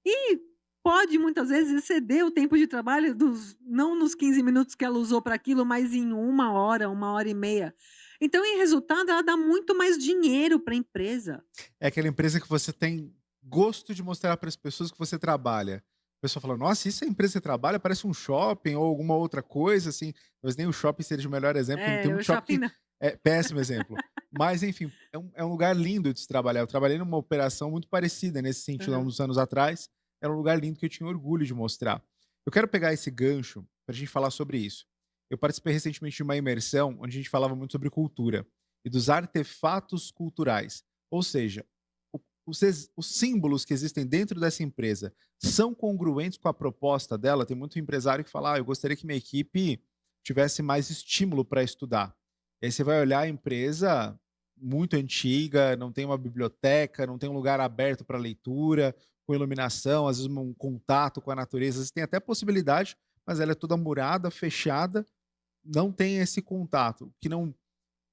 E pode muitas vezes exceder o tempo de trabalho não nos 15 minutos que ela usou para aquilo, mas em 1 hora e meia. Então, em resultado, ela dá muito mais dinheiro para a empresa. É aquela empresa que você tem gosto de mostrar para as pessoas que você trabalha. A pessoa fala: "Nossa, isso é a empresa que você trabalha? Parece um shopping ou alguma outra coisa, assim". Talvez nem o shopping seja o melhor exemplo, porque tem É, o muito shopping shopping que não. é péssimo exemplo. Mas enfim, é um lugar lindo de se trabalhar. Eu trabalhei numa operação muito parecida nesse sentido há Aham. uns anos atrás. Era um lugar lindo que eu tinha orgulho de mostrar. Eu quero pegar esse gancho para a gente falar sobre isso. Eu participei recentemente de uma imersão onde a gente falava muito sobre cultura e dos artefatos culturais. Ou seja, os símbolos que existem dentro dessa empresa são congruentes com a proposta dela? Tem muito empresário que fala: "Ah, eu gostaria que minha equipe tivesse mais estímulo para estudar". E aí você vai olhar a empresa muito antiga, não tem uma biblioteca, não tem um lugar aberto para leitura, com iluminação, às vezes um contato com a natureza, às vezes tem até possibilidade, mas ela é toda murada, fechada, não tem esse contato, o que não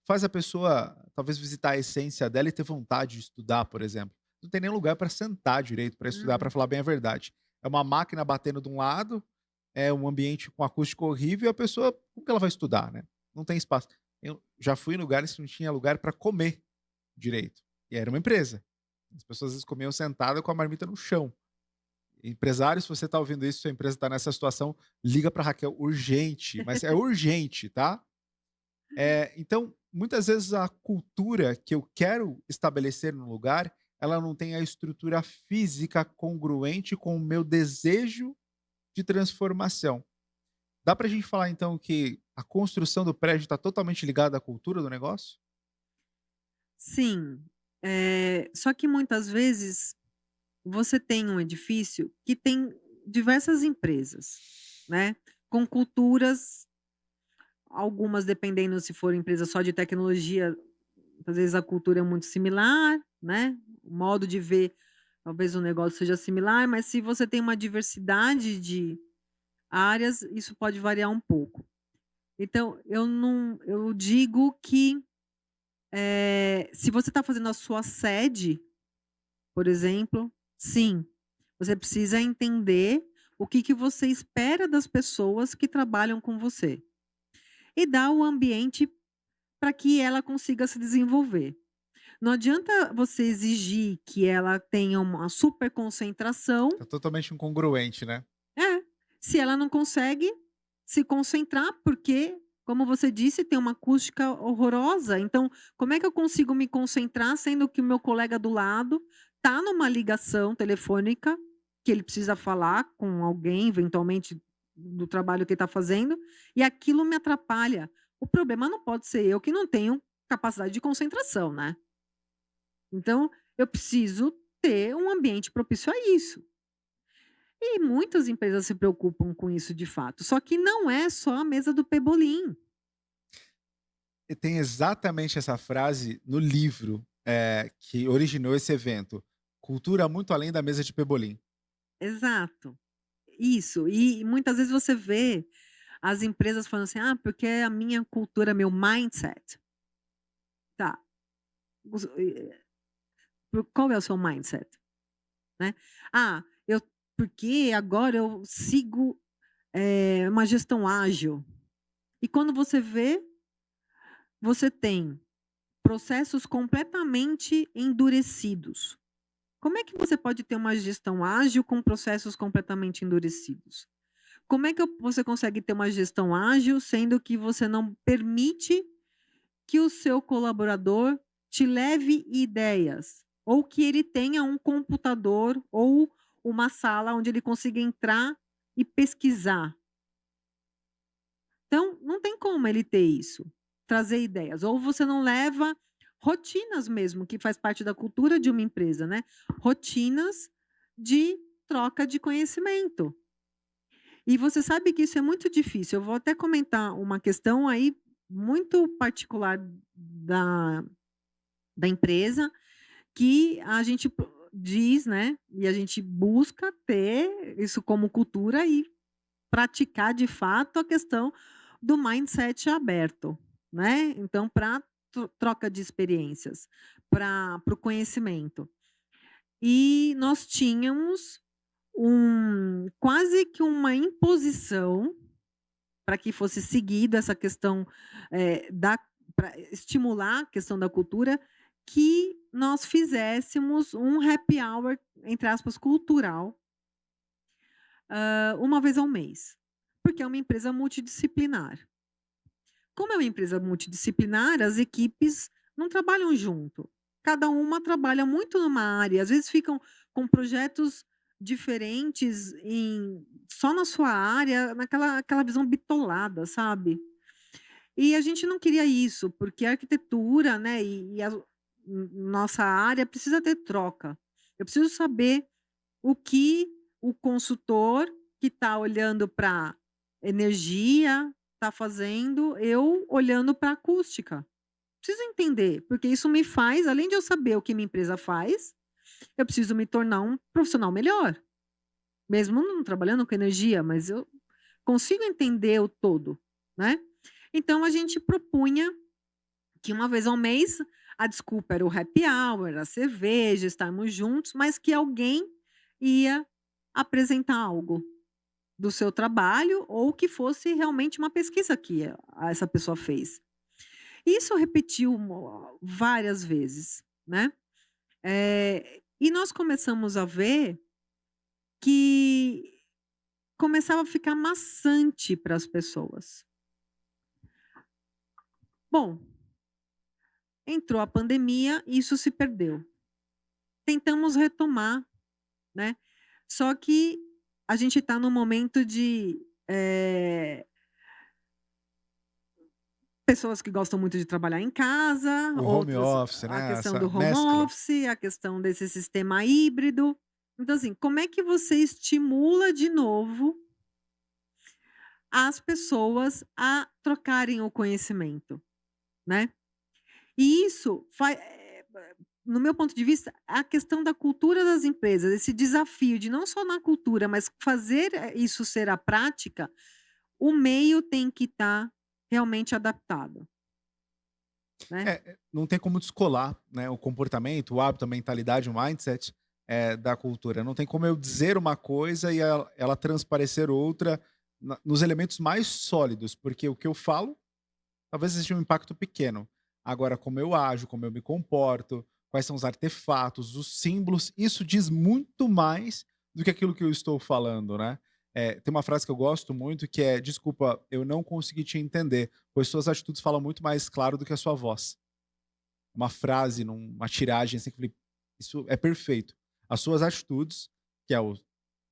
faz a pessoa talvez visitar a essência dela e ter vontade de estudar, por exemplo. Não tem nem lugar para sentar direito, para estudar, para Uhum. falar bem a verdade. É uma máquina batendo de um lado, é um ambiente com acústico horrível e a pessoa, como que ela vai estudar, né? Não tem espaço. Eu já fui em lugares que não tinha lugar para comer direito. E era uma empresa. As pessoas às vezes comiam sentada com a marmita no chão. Empresário, se você está ouvindo isso, sua empresa está nessa situação, liga para Raquel urgente, mas é urgente, tá? Então, muitas vezes a cultura que eu quero estabelecer no lugar, ela não tem a estrutura física congruente com o meu desejo de transformação. Dá pra gente falar então que a construção do prédio está totalmente ligada à cultura do negócio? Sim, só que muitas vezes você tem um edifício que tem diversas empresas, né, com culturas, algumas dependendo se for empresa só de tecnologia, às vezes a cultura é muito similar, né, o modo de ver, talvez o negócio seja similar, mas se você tem uma diversidade de áreas, isso pode variar um pouco. Então eu digo que, se você está fazendo a sua sede, por exemplo, sim, você precisa entender o que você espera das pessoas que trabalham com você e dar o ambiente para que ela consiga se desenvolver. Não adianta você exigir que ela tenha uma super concentração, Tá totalmente incongruente, né? é, se ela não consegue se concentrar, porque, como você disse, tem uma acústica horrorosa. Então, como é que eu consigo me concentrar, sendo que o meu colega do lado está numa ligação telefônica, que ele precisa falar com alguém, eventualmente, do trabalho que está fazendo, e aquilo me atrapalha. O problema não pode ser eu que não tenho capacidade de concentração, né? Então, eu preciso ter um ambiente propício a isso. E muitas empresas se preocupam com isso de fato, só que não é só a mesa do Pebolim. E tem exatamente essa frase no livro, que originou esse evento: "Cultura muito além da mesa de pebolim". Exato, isso. E muitas vezes você vê as empresas falando assim: "Ah, porque é a minha cultura, meu mindset". Tá, os qual é o seu mindset, né? "Ah, porque agora eu sigo, uma gestão ágil". E quando você vê, você tem processos completamente endurecidos. Como é que você pode ter uma gestão ágil com processos completamente endurecidos? Como é que você consegue ter uma gestão ágil, sendo que você não permite que o seu colaborador te leve ideias, ou que ele tenha um computador ou uma sala onde ele consiga entrar e pesquisar? Então, não tem como ele ter isso, trazer ideias. Ou você não leva rotinas mesmo, que faz parte da cultura de uma empresa, né? Rotinas de troca de conhecimento. E você sabe que isso é muito difícil. Eu vou até comentar uma questão aí muito particular da, da empresa, que a gente diz, né? E a gente busca ter isso como cultura e praticar de fato a questão do mindset aberto, né? Então, para troca de experiências, para o conhecimento. E nós tínhamos quase que uma imposição para que fosse seguido essa questão da para estimular a questão da cultura, que nós fizéssemos um happy hour, entre aspas, cultural, uma vez ao mês, porque é uma empresa multidisciplinar. Como é uma empresa multidisciplinar, as equipes não trabalham junto. Cada uma trabalha muito numa área, às vezes ficam com projetos diferentes só na sua área, naquela aquela visão bitolada, sabe. E a gente não queria isso, porque a arquitetura, né, e a nossa área precisa ter troca. Eu preciso saber o que o consultor que está olhando para energia está fazendo, eu olhando para acústica. Preciso entender, porque isso me faz, além de eu saber o que minha empresa faz, eu preciso me tornar um profissional melhor, mesmo não trabalhando com energia, mas eu consigo entender o todo, né. Então a gente propunha que uma vez ao mês, a desculpa era o happy hour, a cerveja, estarmos juntos, mas que alguém ia apresentar algo do seu trabalho ou que fosse realmente uma pesquisa que essa pessoa fez. Isso repetiu várias vezes, né? E nós começamos a ver que começava a ficar maçante para as pessoas. Bom, entrou a pandemia e isso se perdeu. Tentamos retomar, né? Só que a gente está num momento de pessoas que gostam muito de trabalhar em casa, O home outros office, a né? questão do Essa home mescla. office, a questão desse sistema híbrido. Então, assim, como é que você estimula de novo as pessoas a trocarem o conhecimento, né? E isso no meu ponto de vista, a questão da cultura das empresas, esse desafio de não só na cultura, mas fazer isso ser a prática, o meio tem que estar realmente adaptado, né? Não tem como descolar, né, o comportamento, o hábito, a mentalidade, o mindset, da cultura. Não tem como eu dizer uma coisa e ela transparecer outra nos elementos mais sólidos, porque o que eu falo talvez seja um impacto pequeno. Agora, como eu ajo, como eu me comporto, quais são os artefatos, os símbolos, isso diz muito mais do que aquilo que eu estou falando, né? Tem uma frase que eu gosto muito que é: desculpa, eu não consegui te entender, pois suas atitudes falam muito mais claro do que a sua voz. Uma frase, numa tiragem assim que eu falei, isso é perfeito. As suas atitudes, que é o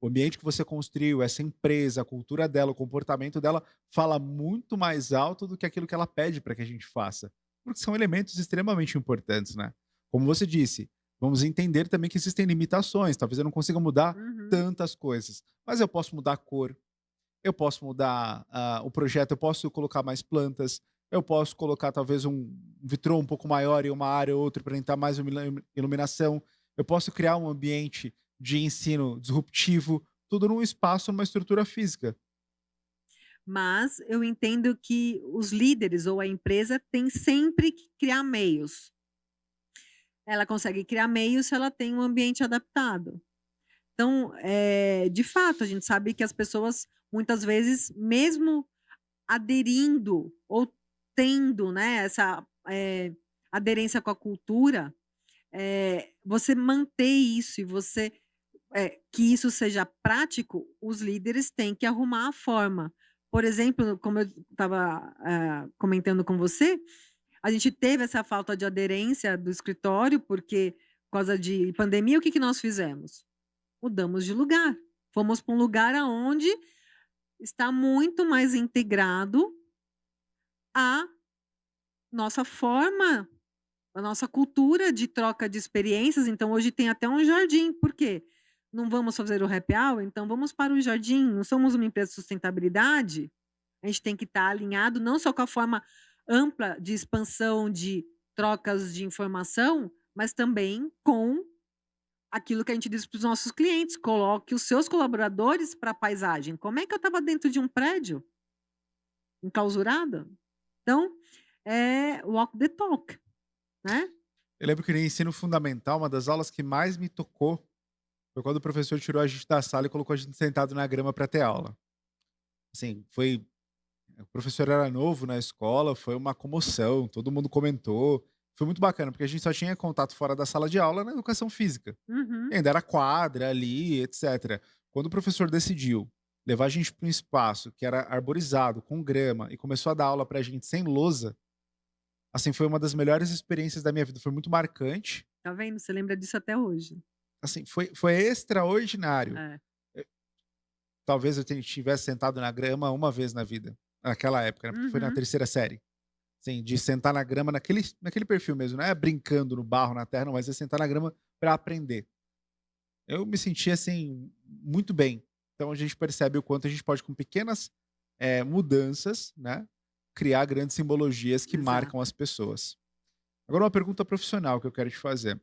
ambiente que você construiu, essa empresa, a cultura dela, o comportamento dela, fala muito mais alto do que aquilo que ela pede para que a gente faça. Porque são elementos extremamente importantes, né? Como você disse, vamos entender também que existem limitações. Talvez eu não consiga mudar Uhum. tantas coisas, mas eu posso mudar a cor, eu posso mudar o projeto, eu posso colocar mais plantas, eu posso colocar talvez um vitrô um pouco maior em uma área ou outra para entrar mais iluminação, eu posso criar um ambiente de ensino disruptivo, tudo num espaço, numa estrutura física. Mas eu entendo que os líderes ou a empresa tem sempre que criar meios. Ela consegue criar meios se ela tem um ambiente adaptado. Então, de fato, a gente sabe que as pessoas, muitas vezes, mesmo aderindo ou tendo, né, essa, aderência com a cultura, você manter isso e você que isso seja prático, os líderes têm que arrumar a forma. Por exemplo, como eu estava, comentando com você, a gente teve essa falta de aderência do escritório, porque por causa de pandemia, o que que nós fizemos? Mudamos de lugar. Fomos para um lugar aonde está muito mais integrado, a nossa forma, a nossa cultura de troca de experiências. Então hoje tem até um jardim, por quê? Não vamos fazer o happy hour? Então vamos para o jardim, não somos uma empresa de sustentabilidade? A gente tem que estar alinhado não só com a forma ampla de expansão de trocas de informação, mas também com aquilo que a gente diz para os nossos clientes: coloque os seus colaboradores para a paisagem. Como é que eu estava dentro de um prédio, enclausurada? Então, é walk the talk, né? Eu lembro que no ensino fundamental, uma das aulas que mais me tocou foi quando o professor tirou a gente da sala e colocou a gente sentado na grama para ter aula. Assim, foi o professor era novo na escola, foi uma comoção, todo mundo comentou. Foi muito bacana, porque a gente só tinha contato fora da sala de aula na educação física. E Uhum. ainda era quadra ali, etc. Quando o professor decidiu levar a gente para um espaço que era arborizado, com grama, e começou a dar aula pra gente sem lousa, assim, foi uma das melhores experiências da minha vida. Foi muito marcante. Tá vendo? Você lembra disso até hoje. Assim, foi extraordinário. É. Eh, Talvez eu tivesse sentado na grama uma vez na vida, naquela época, né, porque foi na Uhum. terceira série. Sim, de sentar na grama naquele perfil mesmo, não é brincando no barro, na terra, não, mas é sentar na grama para aprender. Eu me senti, assim, muito bem. Então a gente percebe o quanto a gente pode, com pequenas, mudanças, né, criar grandes simbologias que marcam Exato. as pessoas. Agora uma pergunta profissional que eu quero te fazer.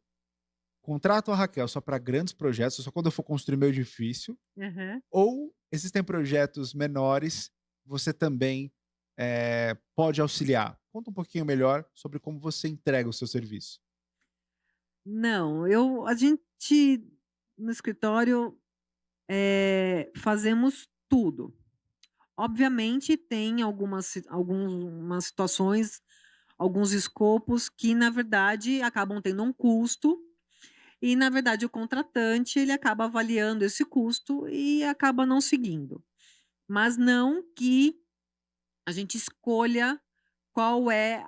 Contrato a Raquel só para grandes projetos, só quando eu for construir meu edifício, Aham. ou existem projetos menores, você também, pode auxiliar? Conta um pouquinho melhor sobre como você entrega o seu serviço. Não, a gente no escritório, fazemos tudo. Obviamente tem algumas situações, alguns escopos que na verdade acabam tendo um custo, e na verdade o contratante ele acaba avaliando esse custo e acaba não seguindo. Mas não que a gente escolha qual é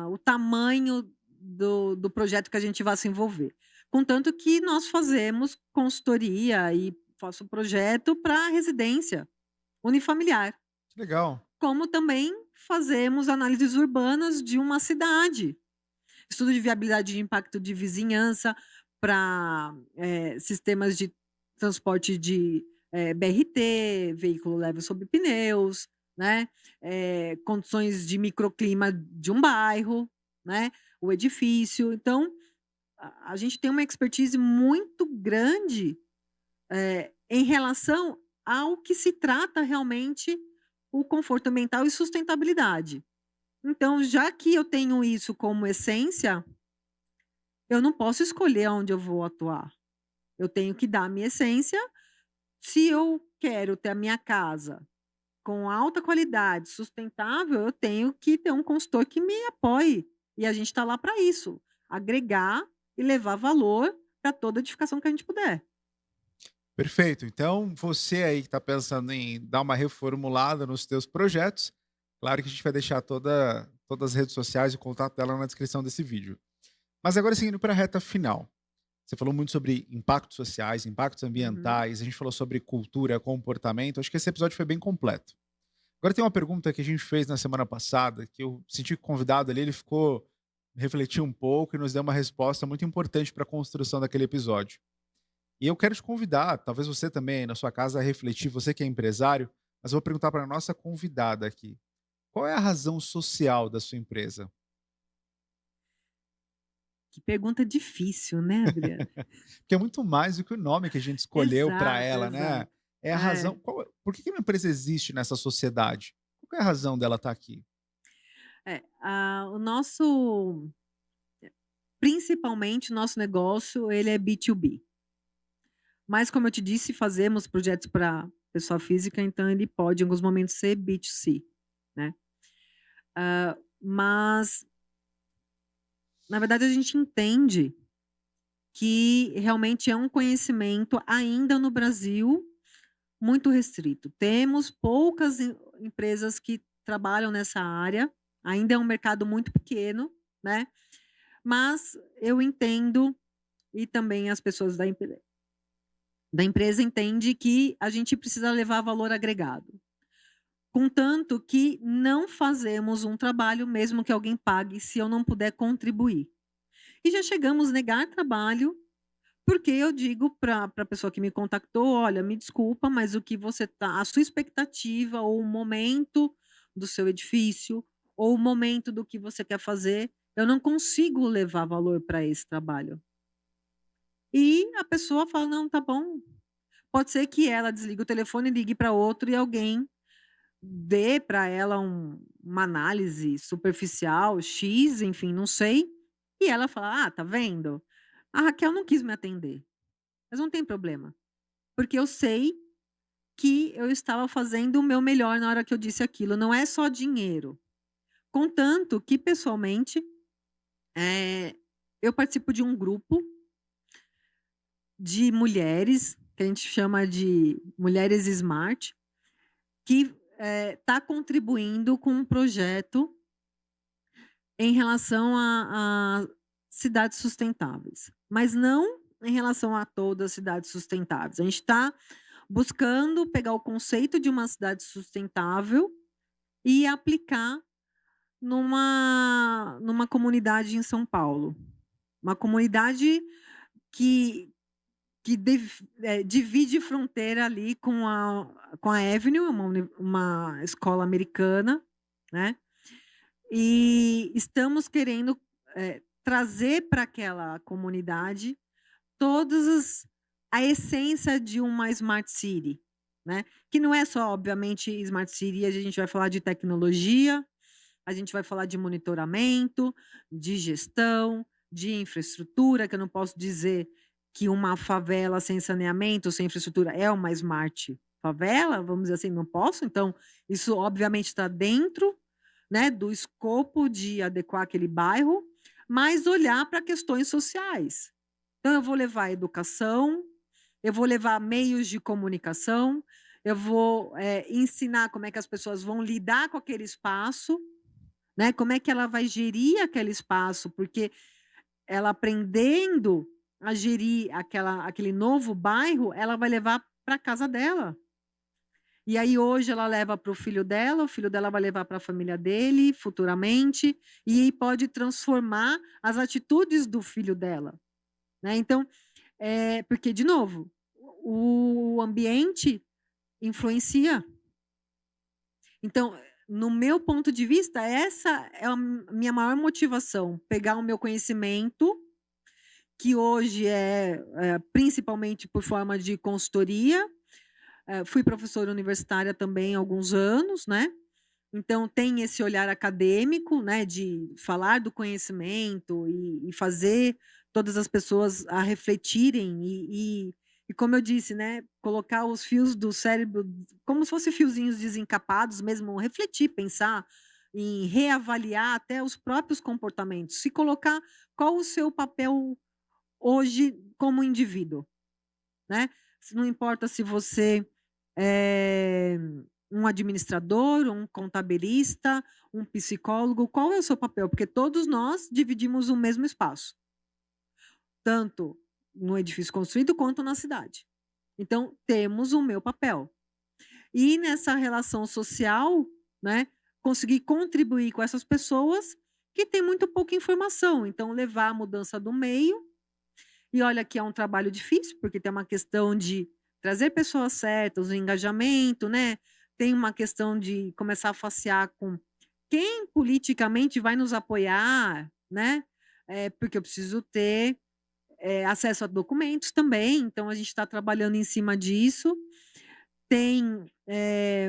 o tamanho do projeto que a gente vai se envolver. Contanto que nós fazemos consultoria e faço projeto para residência unifamiliar, Que legal. como também fazemos análises urbanas de uma cidade, estudo de viabilidade de impacto de vizinhança para sistemas de transporte de BRT, veículo leve sob pneus, né, condições de microclima de um bairro, né, o edifício. Então, a gente tem uma expertise muito grande, em relação ao que se trata realmente o conforto ambiental e sustentabilidade. Então, já que eu tenho isso como essência, eu não posso escolher onde eu vou atuar. Eu tenho que dar a minha essência. Se eu quero ter a minha casa com alta qualidade, sustentável, eu tenho que ter um consultor que me apoie. E a gente está lá para isso, agregar e levar valor para toda edificação que a gente puder. Perfeito. Então, você aí que está pensando em dar uma reformulada nos teus projetos, claro que a gente vai deixar todas as redes sociais e o contato dela na descrição desse vídeo. Mas agora seguindo para a reta final. Você falou muito sobre impactos sociais, impactos Uhum. ambientais, a gente falou sobre cultura, comportamento. Acho que esse episódio foi bem completo. Agora tem uma pergunta que a gente fez na semana passada, que eu senti que o convidado ali, ele ficou refletiu um pouco e nos deu uma resposta muito importante para a construção daquele episódio. E eu quero te convidar, talvez você também na sua casa a refletir, você que é empresário, mas eu vou perguntar para a nossa convidada aqui. Qual é a razão social da sua empresa? Que pergunta difícil, né, Adriano? Porque é muito mais do que o nome que a gente escolheu para Exato, ela, né? exato. É a É. razão. Por que uma empresa existe nessa sociedade? Qual é a razão dela estar aqui? O nosso principalmente o nosso negócio, ele é B2B. Mas como eu te disse, fazemos projetos para pessoa física, então ele pode em alguns momentos ser B2C, né. Mas, na verdade, a gente entende que realmente é um conhecimento ainda no Brasil muito restrito. Temos poucas empresas que trabalham nessa área, ainda é um mercado muito pequeno, né, mas eu entendo e também as pessoas da empresa entende que a gente precisa levar valor agregado. contanto que não fazemos um trabalho mesmo que alguém pague se eu não puder contribuir. E já chegamos a negar trabalho, porque eu digo para a pessoa que me contactou: "Olha, me desculpa, mas o que você tá a sua expectativa ou o momento do seu edifício, ou o momento do que você quer fazer, eu não consigo levar valor para esse trabalho". E a pessoa fala: "Não, tá bom". Pode ser que ela desligue o telefone, ligue para outro e alguém dê para ela uma análise superficial, X, enfim, não sei, e ela fala: "Ah, tá vendo? A Raquel não quis me atender". Mas não tem problema, porque eu sei que eu estava fazendo o meu melhor na hora que eu disse aquilo, não é só dinheiro. Contanto que pessoalmente, eh, eu participo de um grupo de mulheres, que a gente chama de mulheres smart, que, está contribuindo com um projeto em relação a cidades sustentáveis, mas não em relação a todas as cidades sustentáveis. A gente está buscando pegar o conceito de uma cidade sustentável e aplicar numa comunidade em São Paulo. Uma comunidade que divide fronteira ali com a Avenue, uma escola americana, né, e estamos querendo, trazer para aquela comunidade todas as a essência de uma smart city, né, que não é só, obviamente, smart city, a gente vai falar de tecnologia, a gente vai falar de monitoramento, de gestão, de infraestrutura, que eu não posso dizer que uma favela sem saneamento, sem infraestrutura é uma smart favela, vamos dizer assim, não posso, então isso obviamente está dentro, né, do escopo de adequar aquele bairro, mas olhar para questões sociais. Então eu vou levar educação, eu vou levar meios de comunicação, eu vou, ensinar como é que as pessoas vão lidar com aquele espaço, né, como é que ela vai gerir aquele espaço, porque ela aprendendo a gerir aquele novo bairro, ela vai levar para casa dela. E aí hoje ela leva para o filho dela vai levar para a família dele futuramente, e aí pode transformar as atitudes do filho dela, né. Então, porque de novo, o ambiente influencia. Então, no meu ponto de vista, essa é a minha maior motivação, pegar o meu conhecimento, que hoje principalmente por forma de consultoria, fui professora universitária também há alguns anos, né, então tem esse olhar acadêmico, né, de falar do conhecimento e fazer todas as pessoas a refletirem e como eu disse, né, colocar os fios do cérebro como se fossem fiozinhos desencapados mesmo, refletir, pensar em reavaliar até os próprios comportamentos, se colocar qual o seu papel hoje como indivíduo, né. Se não importa se você é um administrador, um contabilista, um psicólogo, qual é o seu papel? Porque todos nós dividimos o mesmo espaço, tanto no edifício construído quanto na cidade. Então, temos o meu papel. E nessa relação social, né, conseguir contribuir com essas pessoas que têm muito pouca informação. Então, levar a mudança do meio. E olha que é um trabalho difícil, porque tem uma questão de trazer pessoas certas, o engajamento, né, tem uma questão de começar a facear com quem politicamente vai nos apoiar, né, porque eu preciso ter, acesso a documentos também, então a gente está trabalhando em cima disso. Tem,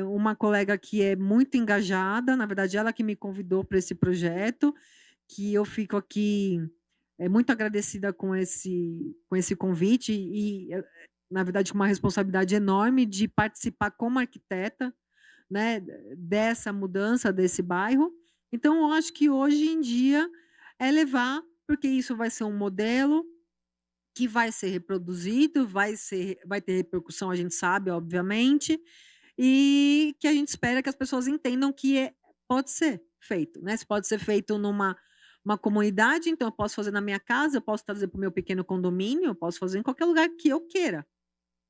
uma colega que é muito engajada, na verdade ela que me convidou para esse projeto, que eu fico aqui, muito agradecida com esse convite e, na verdade com uma responsabilidade enorme de participar como arquiteta, né, dessa mudança desse bairro. Então eu acho que hoje em dia é levar, porque isso vai ser um modelo que vai ser reproduzido, vai ter repercussão, a gente sabe, obviamente, e que a gente espera que as pessoas entendam que pode ser feito, né, se pode ser feito numa uma comunidade, então eu posso fazer na minha casa, eu posso trazer para o meu pequeno condomínio, eu posso fazer em qualquer lugar que eu queira,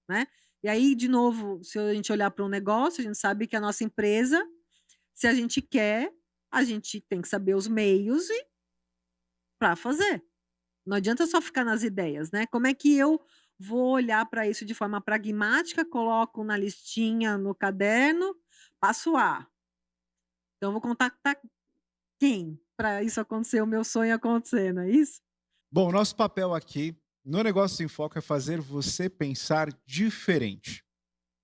né. E aí, de novo, se a gente olhar para um negócio, a gente sabe que a nossa empresa, se a gente quer, a gente tem que saber os meios e para fazer. Não adianta só ficar nas ideias, né. Como é que eu vou olhar para isso de forma pragmática, coloco na listinha no caderno, passo A. Então eu vou contactar quem para isso acontecer, o meu sonho acontecer, não é isso? Bom, o nosso papel aqui no Negócios em Foco é fazer você pensar diferente.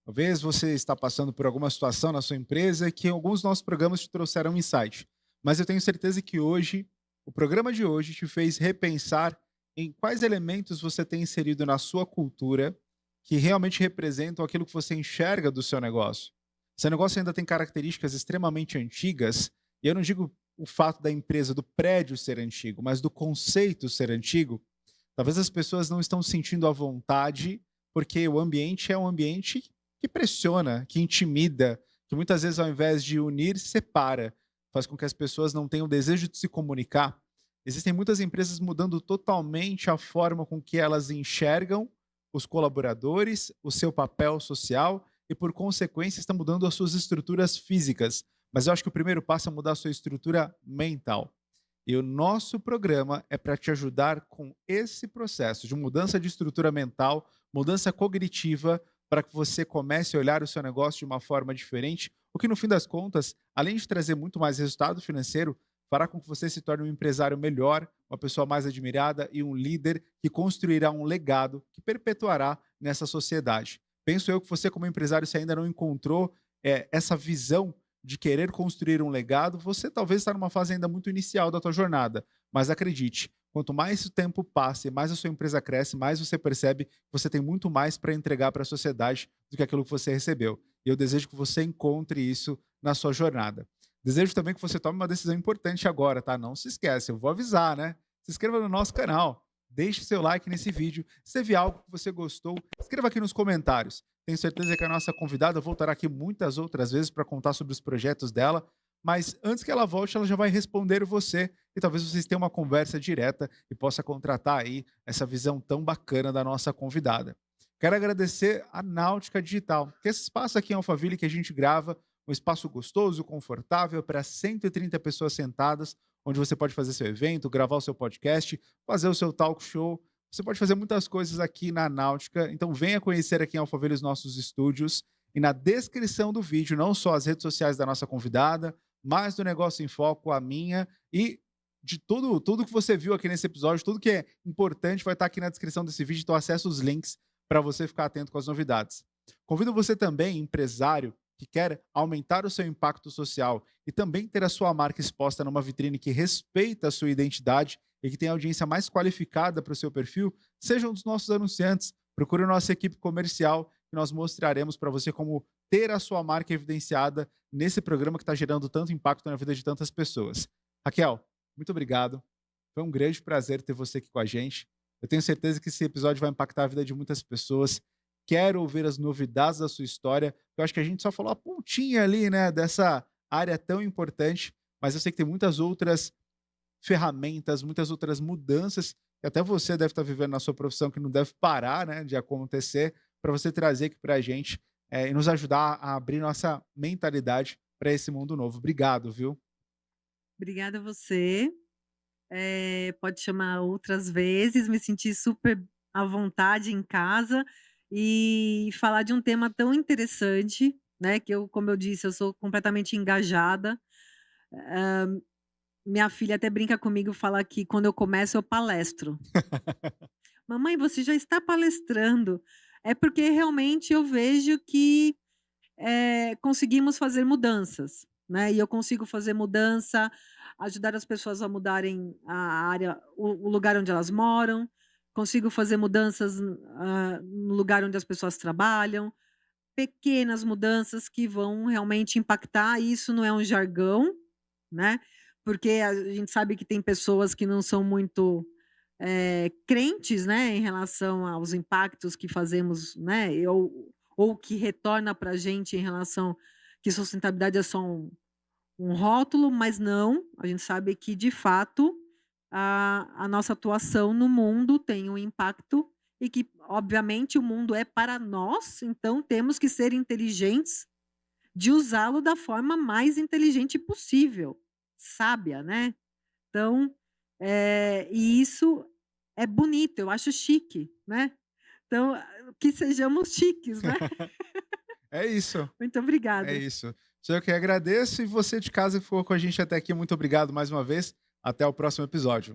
Talvez você está passando por alguma situação na sua empresa que alguns dos nossos programas te trouxeram um insight. Mas eu tenho certeza que hoje, o programa de hoje te fez repensar em quais elementos você tem inserido na sua cultura que realmente representam aquilo que você enxerga do seu negócio. Seu negócio ainda tem características extremamente antigas, e eu não digo o fato da empresa, do prédio ser antigo, mas do conceito ser antigo. Talvez as pessoas não estão sentindo a vontade, porque o ambiente é um ambiente que pressiona, que intimida, que muitas vezes ao invés de unir, separa, faz com que as pessoas não tenham desejo de se comunicar. Existem muitas empresas mudando totalmente a forma com que elas enxergam os colaboradores, o seu papel social e, por consequência, estão mudando as suas estruturas físicas. Mas eu acho que o primeiro passo é mudar a sua estrutura mental. E o nosso programa é para te ajudar com esse processo de mudança de estrutura mental, mudança cognitiva, para que você comece a olhar o seu negócio de uma forma diferente, o que no fim das contas, além de trazer muito mais resultado financeiro, fará com que você se torne um empresário melhor, uma pessoa mais admirada e um líder que construirá um legado que perpetuará nessa sociedade. Penso eu que você, como empresário, se ainda não encontrou essa visão de querer construir um legado, você talvez está numa fase ainda muito inicial da tua jornada. Mas acredite, quanto mais o tempo passa e mais a sua empresa cresce, mais você percebe que você tem muito mais para entregar para a sociedade do que aquilo que você recebeu. E eu desejo que você encontre isso na sua jornada. Desejo também que você tome uma decisão importante agora, tá? Não se esquece, eu vou avisar, né? Se inscreva no nosso canal, deixe seu like nesse vídeo. Se teve algo que você gostou, escreva aqui nos comentários. Tenho certeza que a nossa convidada voltará aqui muitas outras vezes para contar sobre os projetos dela, mas antes que ela volte, ela já vai responder você e talvez vocês tenham uma conversa direta e possa contratar aí essa visão tão bacana da nossa convidada. Quero agradecer a Náutica Digital, que é esse espaço aqui em Alphaville que a gente grava, um espaço gostoso, confortável para 130 pessoas sentadas, onde você pode fazer seu evento, gravar o seu podcast, fazer o seu talk show. Você pode fazer muitas coisas aqui na Náutica, então venha conhecer aqui em Alphaville os nossos estúdios e na descrição do vídeo, não só as redes sociais da nossa convidada, mas do Negócio em Foco, a minha e de tudo que você viu aqui nesse episódio, tudo que é importante vai estar aqui na descrição desse vídeo, então acessa os links para você ficar atento com as novidades. Convido você também, empresário, que quer aumentar o seu impacto social e também ter a sua marca exposta numa vitrine que respeita a sua identidade e que tem a audiência mais qualificada para o seu perfil, seja um dos nossos anunciantes. Procure a nossa equipe comercial e nós mostraremos para você como ter a sua marca evidenciada nesse programa que está gerando tanto impacto na vida de tantas pessoas. Raquel, muito obrigado. Foi um grande prazer ter você aqui com a gente. Eu tenho certeza que esse episódio vai impactar a vida de muitas pessoas. Quero ouvir as novidades da sua história. Eu acho que a gente só falou a pontinha ali, né, dessa área tão importante, mas eu sei que tem muitas outras ferramentas, muitas outras mudanças que até você deve estar vivendo na sua profissão que não deve parar, né, de acontecer, para você trazer aqui para a gente e nos ajudar a abrir nossa mentalidade para esse mundo novo. Obrigado, viu? Obrigada a você. Pode chamar outras vezes, me senti super à vontade em casa e falar de um tema tão interessante, né, que eu, como eu disse, eu sou completamente engajada. Minha filha até brinca comigo, fala que quando eu começo eu palestro. "Mamãe, você já está palestrando". É porque realmente eu vejo que, conseguimos fazer mudanças, né, e eu consigo fazer mudança, ajudar as pessoas a mudarem a área, o lugar onde elas moram, consigo fazer mudanças, no lugar onde as pessoas trabalham, pequenas mudanças que vão realmente impactar, e isso não é um jargão, né, porque a gente sabe que tem pessoas que não são muito, crentes, né, em relação aos impactos que fazemos, né, ou que retorna para a gente em relação que sustentabilidade é só um rótulo, mas não, a gente sabe que de fato a nossa atuação no mundo tem um impacto e que, obviamente, o mundo é para nós, então temos que ser inteligentes de usá-lo da forma mais inteligente possível, sábia, né. Então, e isso é bonito, eu acho chique, né. Então, que sejamos chiques, né. É isso, Muito é obrigada. isso. Sou eu que agradeço e você de casa que ficou com a gente até aqui, muito obrigado mais uma vez. Até o próximo episódio.